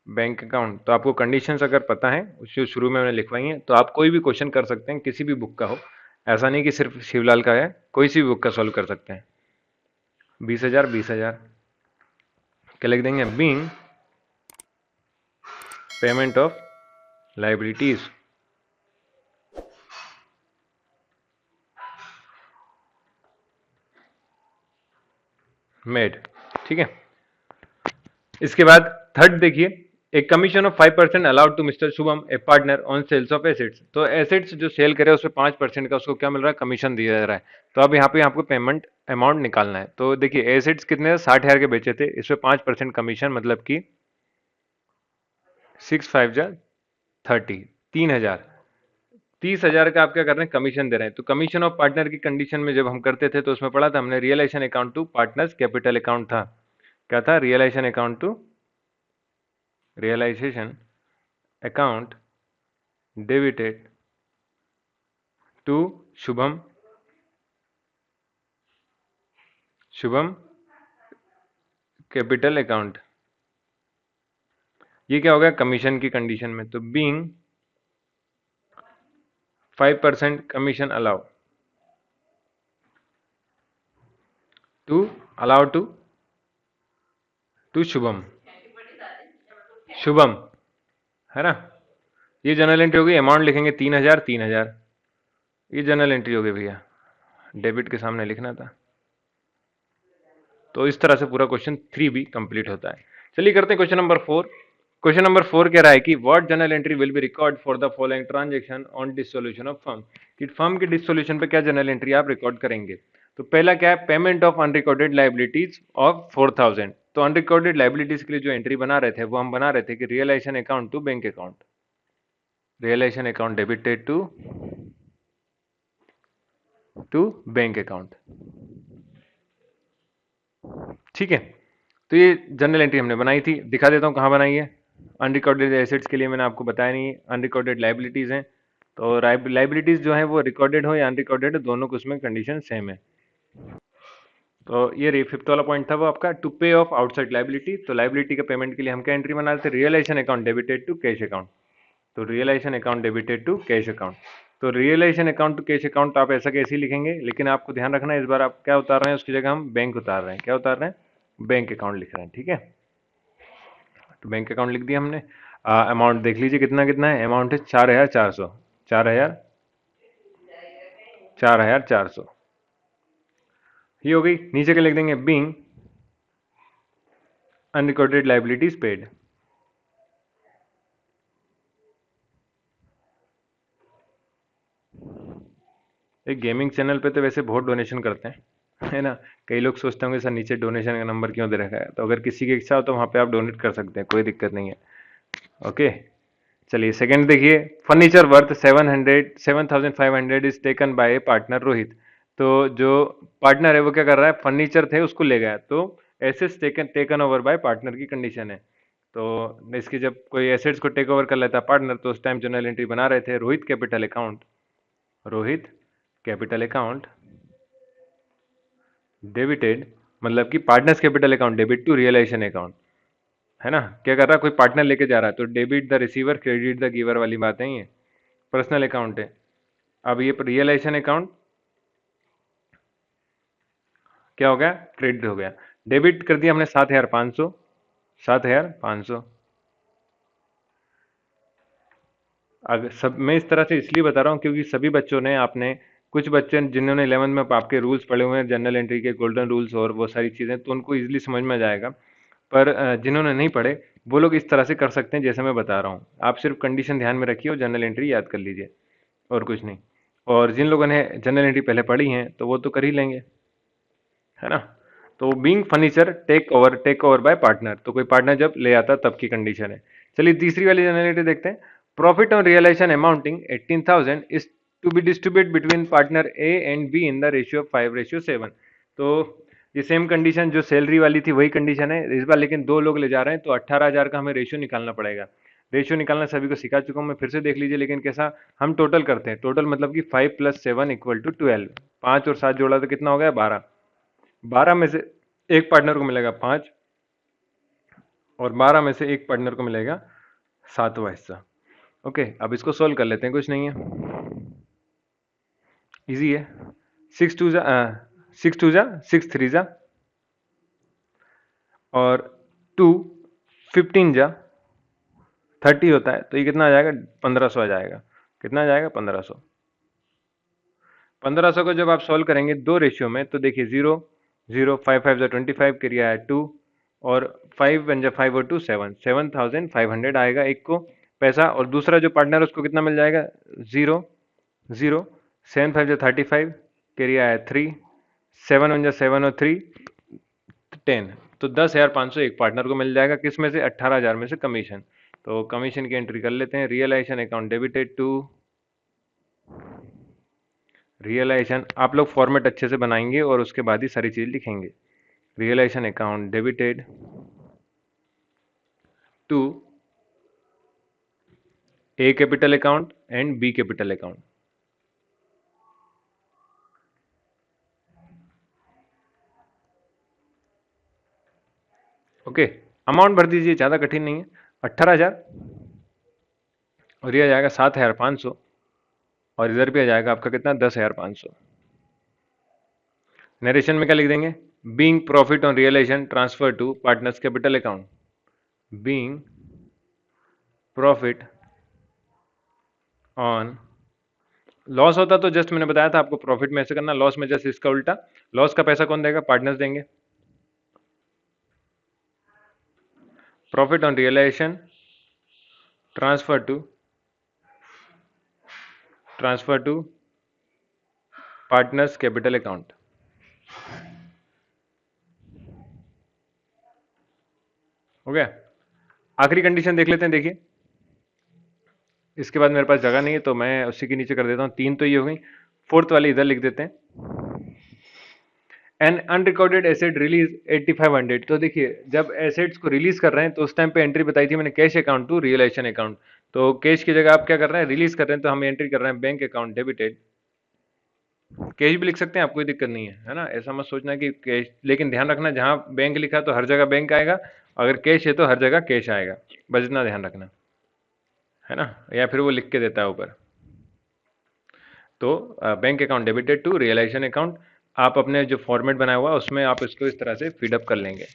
बैंक अकाउंट, तो आपको कंडीशंस अगर पता है उससे शुरू में मैंने लिखवाई है, तो आप कोई भी क्वेश्चन कर सकते हैं, किसी भी बुक का हो, ऐसा नहीं कि सिर्फ शिवलाल का है, कोई सी भी बुक का सॉल्व कर सकते हैं। 20,000 20,000 क्या लिख देंगे, being payment of liabilities made, ठीक है। इसके बाद थर्ड देखिए, एक commission of 5% allowed to mister Shubham A partner on sales of assets. तो एसेट्स जो सेल करे उसमें 5% का उसको क्या मिल रहा है, कमीशन दिया जा रहा है। तो अब यहाँ पे आपको पेमेंट अमाउंट निकालना है। तो देखिए एसेट्स कितने, 60,000 के बेचे थे, इसमें 5% कमीशन मतलब कि 6 5 जा 30, 3,000, 30,000 का आप क्या कर रहे हैं, कमीशन दे रहे हैं। तो कमीशन ऑफ पार्टनर की कंडीशन में जब हम करते थे तो उसमें पढ़ा था हमने, realisation account to partners capital account था, क्या था, realisation account to realization account debited to Shubham, Shubham capital account. ये क्या होगा कमीशन की कंडीशन में, तो being 5% commission allow to, allow to Shubham, Shubham, है ना। ये जनरल एंट्री होगी, अमाउंट लिखेंगे 3,000 3,000, ये जनरल एंट्री होगी भैया, डेबिट के सामने लिखना था। तो इस तरह से पूरा क्वेश्चन 3 भी कंप्लीट होता है। चलिए करते हैं क्वेश्चन नंबर 4। क्वेश्चन नंबर 4 कह रहा है कि what journal entry will be record for the following transaction on dissolution of firm, कि फर्म के डिसोल्यूशन पे क्या जर्नल एंट्री आप रिकॉर्ड करेंगे। तो पहला क्या है, payment of unrecorded liabilities of 4,000। तो अनरिकॉर्डेड लाइबिलिटीज के लिए जो एंट्री बना रहे थे वो हम बना रहे थे कि realisation account to bank account, realisation account debited to bank account, ठीक है। तो ये जनरल एंट्री हमने बनाई थी, दिखा देता हूँ कहाँ बनाई है। अनरिकॉर्डेड एसेट्स के लिए मैंने आपको बताया नहीं, अनरिकॉर्डेड लाइबिलिटीज हैं, तो लाइबिलिटीज जो है वो रिकॉर्डेड हो या अनरिकॉर्डेड हो, दोनों को उसमें कंडीशन सेम है। तो ये फिफ्थ वाला पॉइंट था वो आपका, to pay off outside liability. तो लाइबिलिटी का पेमेंट के लिए हम क्या एंट्री बना रहे थे, realisation account debited to cash account. तो realisation account debited to cash account, तो realisation account to cash account आप ऐसा कैसे ही लिखेंगे, लेकिन आपको ध्यान रखना है इस बार आप क्या उतार रहे हैं, उसकी जगह हम बैंक उतार रहे हैं, क्या उतार रहे हैं, बैंक अकाउंट लिख रहे हैं, ठीक है। तो बैंक अकाउंट लिख दिया हमने। अमाउंट देख लीजिए कितना कितना है, अमाउंट है 4,400, 4,400 ये हो गई। नीचे के लिख देंगे बीइंग अनरिकॉर्डेड लाइबिलिटीज पेड। एक गेमिंग चैनल पे तो वैसे बहुत डोनेशन करते हैं, है ना। कई लोग सोचते होंगे सर नीचे डोनेशन का नंबर क्यों दे रखा है, तो अगर किसी की इच्छा हो तो वहाँ पे आप डोनेट कर सकते हैं, कोई दिक्कत नहीं है। ओके, चलिए सेकंड देखिए, furniture worth 7,500 is taken by A partner Rohit. तो जो पार्टनर है वो क्या कर रहा है, फर्नीचर थे उसको ले गया, तो assets taken taken over by partner की कंडीशन है। तो इसकी जब कोई एसेट्स को टेक ओवर कर लेता पार्टनर, तो उस टाइम जनरल एंट्री बना रहे थे Rohit capital account, Rohit capital account debited मतलब कि partners capital account debit to realisation account, है ना। क्या कर रहा है, कोई पार्टनर लेके जा रहा है तो debit the receiver credit the giver वाली बात है ये, पर्सनल अकाउंट है। अब ये रियलाइजेशन अकाउंट क्या हो गया, क्रेडिट हो गया। डेबिट कर दिया हमने 7,500, 7,500। अगर सब, मैं इस तरह से इसलिए बता रहा हूँ क्योंकि सभी बच्चों ने, आपने कुछ बच्चे जिन्होंने 11th में आपके रूल्स पढ़े हुए हैं, जनरल एंट्री के गोल्डन रूल्स और वो सारी चीज़ें, तो उनको इजीली समझ में आ जाएगा। पर जिन्होंने नहीं पढ़े वो लोग इस तरह से कर सकते हैं जैसे मैं बता रहा हूँ। आप सिर्फ कंडीशन ध्यान में रखिए और जनरल एंट्री याद कर लीजिए, और कुछ नहीं। और जिन लोगों ने जनरल एंट्री पहले पढ़ी है तो वो तो कर ही लेंगे, है ना। तो being furniture take over by partner, तो कोई पार्टनर जब ले आता तब की कंडीशन है। चलिए तीसरी वाली जनरलिटी देखते हैं। Profit on realisation amounting 18,000 is to be distribute between partner A and B in the ratio of 5:7। तो ये सेम कंडीशन जो सैलरी वाली थी वही कंडीशन है इस बार, लेकिन दो लोग ले जा रहे हैं तो 18,000 का हमें रेशियो निकालना पड़ेगा। रेशियो निकालना सभी को सिखा चुका हूँ मैं, फिर से देख लीजिए। लेकिन कैसा, हम टोटल करते हैं, टोटल मतलब कि 5 + 7 = 12। 5 और 7 जोड़ा तो कितना हो गया, 12। 12 में से एक पार्टनर को मिलेगा 5, और 12 में से एक पार्टनर को मिलेगा 7वां हिस्सा। ओके, अब इसको सोल्व कर लेते हैं, कुछ नहीं है, इजी है। 6 2 जा 6 2 जा 6 3 जा, और 2 15 जा 30 होता है, तो ये कितना आ जाएगा, 1500 आ जाएगा। कितना आ जाएगा, 1500। 1500 को जब आप सॉल्व करेंगे दो रेशियो में तो देखिए 0 0, 5 5 जा 25, क्रिया है 2, और 5 1 जा 5 और 2 7, 7,500 आएगा एक को पैसा। और दूसरा जो पार्टनर है उसको कितना मिल जाएगा, 0 0, 7 5 जा 35, क्रिया है 3, 7 1 जा 7 और 3 10। तो 10,500 एक पार्टनर को मिल जाएगा, किस में से, 18,000 में से कमीशन। तो कमीशन की एंट्री कर लेते हैं। Realisation account debited to, realisation आप लोग फॉर्मेट अच्छे से बनाएंगे और उसके बाद ही सारी चीज लिखेंगे। Realisation account debited to A capital account and B capital account. Okay, amount भर दीजिए, ज्यादा कठिन नहीं है, 18,000, और ये आ जाएगा 7,500, और इधर भी आ जाएगा आपका कितना, 10,500। नरेशन में क्या लिख देंगे, being profit on realisation transfer to partners capital account. Being profit on, loss होता तो जस्ट मैंने बताया था आपको प्रॉफिट में ऐसे करना, लॉस में जस्ट इसका उल्टा। लॉस का पैसा कौन देगा, पार्टनर्स देंगे। Profit on realisation transfer to partners capital account. हो गया। आखिरी कंडीशन देख लेते हैं, देखिए इसके बाद मेरे पास जगह नहीं है तो मैं उसी के नीचे कर देता हूँ। 3 तो ये हो गई, फोर्थ वाली इधर लिख देते हैं। An unrecorded asset realised 8,500। तो देखिए जब एसेट्स को रिलीज कर रहे हैं तो उस टाइम पे एंट्री बताई थी मैंने, cash account to realisation account. तो कैश की जगह आप क्या कर रहे हैं, रिलीज कर रहे हैं, तो हम एंट्री कर रहे हैं बैंक अकाउंट डेबिटेड। कैश भी लिख सकते हैं आप, कोई दिक्कत नहीं है ना। ऐसा मत सोचना कि कैश, लेकिन ध्यान रखना जहां बैंक लिखा तो हर जगह बैंक आएगा, अगर कैश है तो हर जगह कैश आएगा, बस इतना ध्यान रखना, है ना। या फिर वो लिख के देता है ऊपर। तो bank account debited to realisation account, आप अपने जो फॉर्मेट बनाया हुआ है उसमें आप इसको इस तरह से फीडअप कर लेंगे।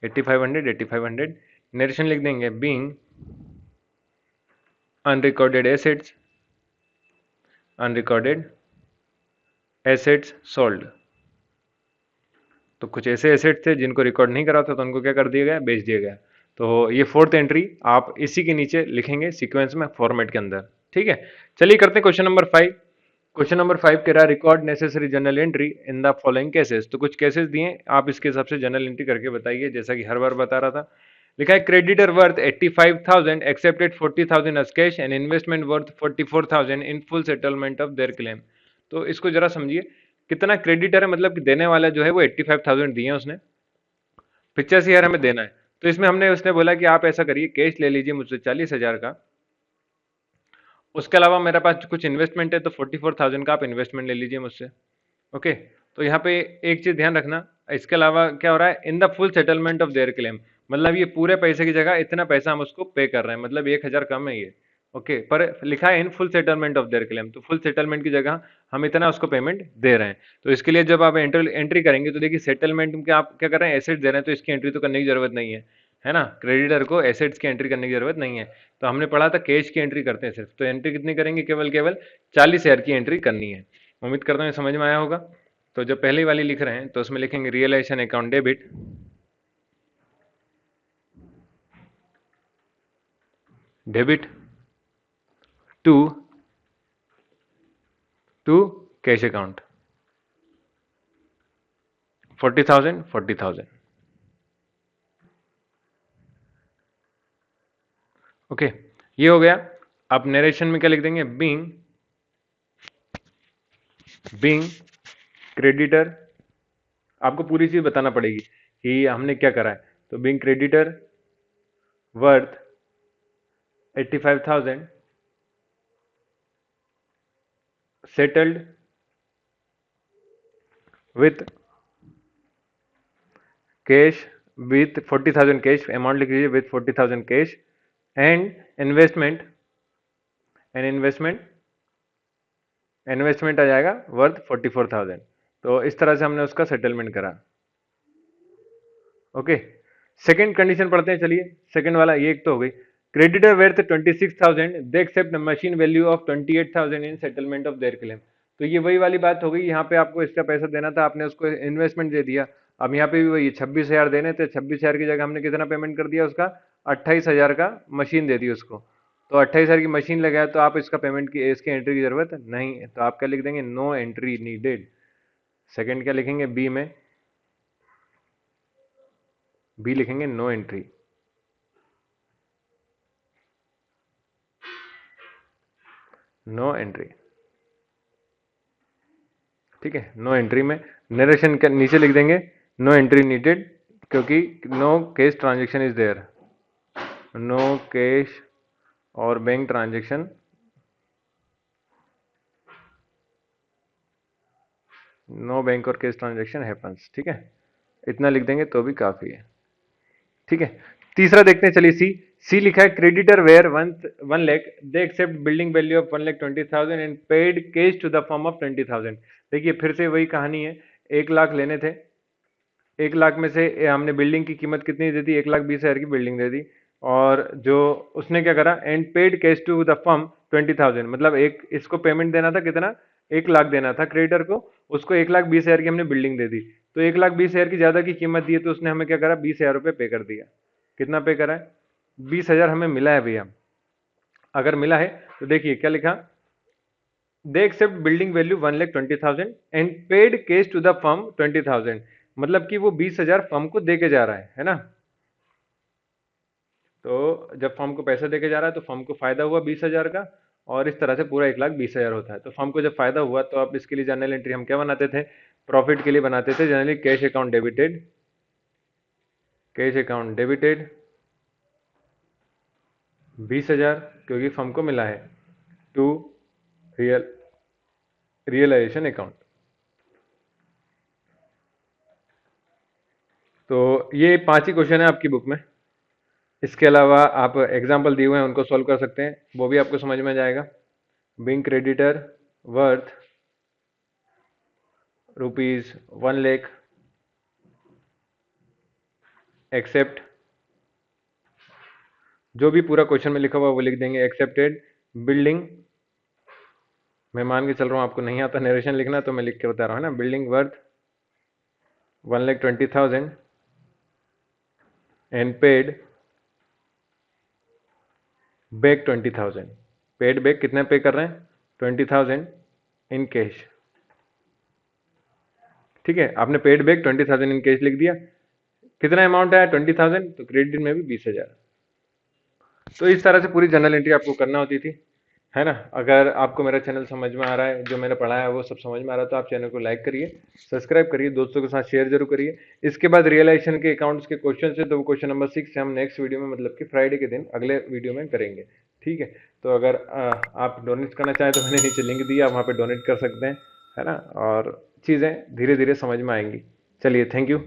8,500 8,500, नरेशन लिख देंगे, बीइंग अनरिकॉर्डेड एसेट्स सोल्ड। तो कुछ ऐसे एसेट थे जिनको रिकॉर्ड नहीं करा था तो उनको क्या कर दिया गया, बेच दिया गया। तो ये फोर्थ एंट्री आप इसी के नीचे लिखेंगे सीक्वेंस में, फॉर्मेट के अंदर, ठीक है। चलिए करते हैं क्वेश्चन नंबर 5। क्वेश्चन नंबर 5 कह रहा है, record necessary general entry in the following cases. तो कुछ केसेस दिए, आप इसके हिसाब से जनरल एंट्री करके बताइए, जैसा कि हर बार बता रहा था। लिखा है creditor worth 85,000 accepted 40,000 as cash and investment worth 44,000 in full settlement of their claim. तो इसको जरा समझिए, कितना क्रेडिटर है, मतलब कि देने वाला जो है वो 85,000 दिए उसने, 85,000 हमें देना है। तो इसमें हमने, उसने बोला कि आप ऐसा करिए, कैश ले लीजिए मुझसे 40,000 का, उसके अलावा मेरे पास कुछ इन्वेस्टमेंट है तो 44,000 का आप इन्वेस्टमेंट ले लीजिए मुझसे। ओके, तो यहाँ पे एक चीज ध्यान रखना, इसके अलावा क्या हो रहा है, in the full settlement of their claim, मतलब ये पूरे पैसे की जगह इतना पैसा हम उसको पे कर रहे हैं, मतलब 1,000 कम है ये। ओके, पर लिखा है इन full settlement of their claim, तो फुल सेटलमेंट की जगह हम इतना उसको पेमेंट दे रहे हैं। तो इसके लिए जब आप एंट्री करेंगे तो देखिए सेटलमेंट में आप क्या कर रहे हैं, एसेट दे रहे हैं, तो इसकी एंट्री तो करने की जरूरत नहीं है ना, क्रेडिटर को एसेट्स की एंट्री करने की जरूरत नहीं है। तो हमने पढ़ा था कैश की एंट्री करते हैं सिर्फ, तो एंट्री कितनी करेंगे, केवल केवल 40,000 की एंट्री करनी है। उम्मीद करता हूँ ये समझ में आया होगा। तो जब पहली वाली लिख रहे हैं तो उसमें लिखेंगे realisation account debit, debit to to cash account 40,000 40,000। Okay, ये हो गया। आप नरेशन में क्या लिख देंगे, बीइंग बीइंग क्रेडिटर, आपको पूरी चीज बताना पड़ेगी कि हमने क्या करा है। तो being creditor worth 85,000 settled with cash, with 40,000 cash, amount लिख लीजिए with 40,000 cash and investment, and investment आ जाएगा वर्थ 44,000। तो इस तरह से हमने उसका सेटलमेंट करा। ओके, सेकंड कंडीशन पढ़ते हैं, चलिए सेकंड वाला, ये एक तो हो गई। Creditor worth 26,000 they accept machine value of 28,000 in settlement of their claim. तो ये वही वाली बात हो गई, यहाँ पे आपको इसका पैसा देना था, आपने उसको इन्वेस्टमेंट दे दिया। अब यहाँ पे भी वही 26,000 देने थे, 26,000 की जगह हमने कितना पेमेंट कर दिया उसका, 28,000 का मशीन दे दी उसको। तो 28,000 की मशीन लगाया, तो आप इसका पेमेंट की, इसकी एंट्री की जरूरत नहीं है, तो आप क्या लिख देंगे, नो एंट्री नीडेड। सेकंड क्या लिखेंगे, बी में, बी लिखेंगे नो एंट्री, नो एंट्री। ठीक है, नो एंट्री में नरेशन के नीचे लिख देंगे नो एंट्री नीडेड, क्योंकि no cash transaction is there, no cash और बैंक ट्रांजेक्शन, नो बैंक और कैश ट्रांजेक्शन हैपन्स। ठीक है, इतना लिख देंगे तो भी काफी है। ठीक है, तीसरा देखते हैं, चलिए सी। सी लिखा है creditor where 1 lakh they accept building value of 1,20,000 and paid cash to the firm of 20,000। देखिए फिर से वही कहानी है, 1 लाख लेने थे, 1 लाख में से हमने बिल्डिंग की कीमत कितनी दे दी, 1,20,000 की बिल्डिंग दे दी, और जो उसने क्या करा, and paid cash to the firm 20,000, मतलब एक इसको पेमेंट देना था कितना, 1 लाख देना था क्रेडिटर को, उसको 1,20,000 की हमने बिल्डिंग दे दी। तो 1,20,000 की ज्यादा की कीमत दी है, तो उसने हमें क्या करा, 20,000 रुपये पे कर दिया। कितना पे करा है, 20,000 हमें मिला है भैया। अगर मिला है तो देखिए क्या लिखा, they accept building value 1,20,000 and paid cash to the firm 20,000, मतलब कि वो 20,000 फर्म को दे के जा रहा है ना। तो जब फर्म को पैसा दे के जा रहा है तो फर्म को फायदा हुआ 20,000 का, और इस तरह से पूरा 1,20,000 होता है। तो फर्म को जब फायदा हुआ तो आप इसके लिए जर्नल एंट्री हम क्या बनाते थे, प्रॉफिट के लिए बनाते थे generally, cash account debited, cash account debited 20,000, क्योंकि फर्म को मिला है, टू रियलाइजेशन अकाउंट। तो ये 5 ही क्वेश्चन है आपकी बुक में। इसके अलावा आप एग्जाम्पल दिए हुए हैं उनको सॉल्व कर सकते हैं, वो भी आपको समझ में जाएगा। Being creditor worth ₹1 lakh accept, जो भी पूरा क्वेश्चन में लिखा हुआ वो लिख देंगे, एक्सेप्टेड बिल्डिंग, मैं मान के चल रहा हूँ आपको नहीं आता नरेशन लिखना, तो मैं लिख के बता रहा हूँ ना, building worth 1,20,000 and paid back 20,000, paid back कितना पे कर रहे हैं, 20,000 इन कैश। ठीक है, आपने पेड बैक 20,000 इन कैश लिख दिया, कितना अमाउंट आया 20,000, तो क्रेडिट में भी 20,000। तो इस तरह से पूरी जर्नल एंट्री आपको करना होती थी, है ना। अगर आपको मेरा चैनल समझ में आ रहा है, जो मैंने पढ़ाया है वो सब समझ में आ रहा है, तो आप चैनल को लाइक करिए, सब्सक्राइब करिए, दोस्तों के साथ शेयर जरूर करिए। इसके बाद रियलाइजेशन के अकाउंट्स के क्वेश्चन है, तो वो क्वेश्चन नंबर 6 हम नेक्स्ट वीडियो में, मतलब कि फ्राइडे के दिन अगले वीडियो में करेंगे। ठीक है, तो अगर आप डोनेट करना चाहें तो मैंने नीचे लिंक दिया, वहाँ पे डोनेट कर सकते हैं, है ना, और चीज़ें धीरे धीरे समझ में आएंगी। चलिए, थैंक यू।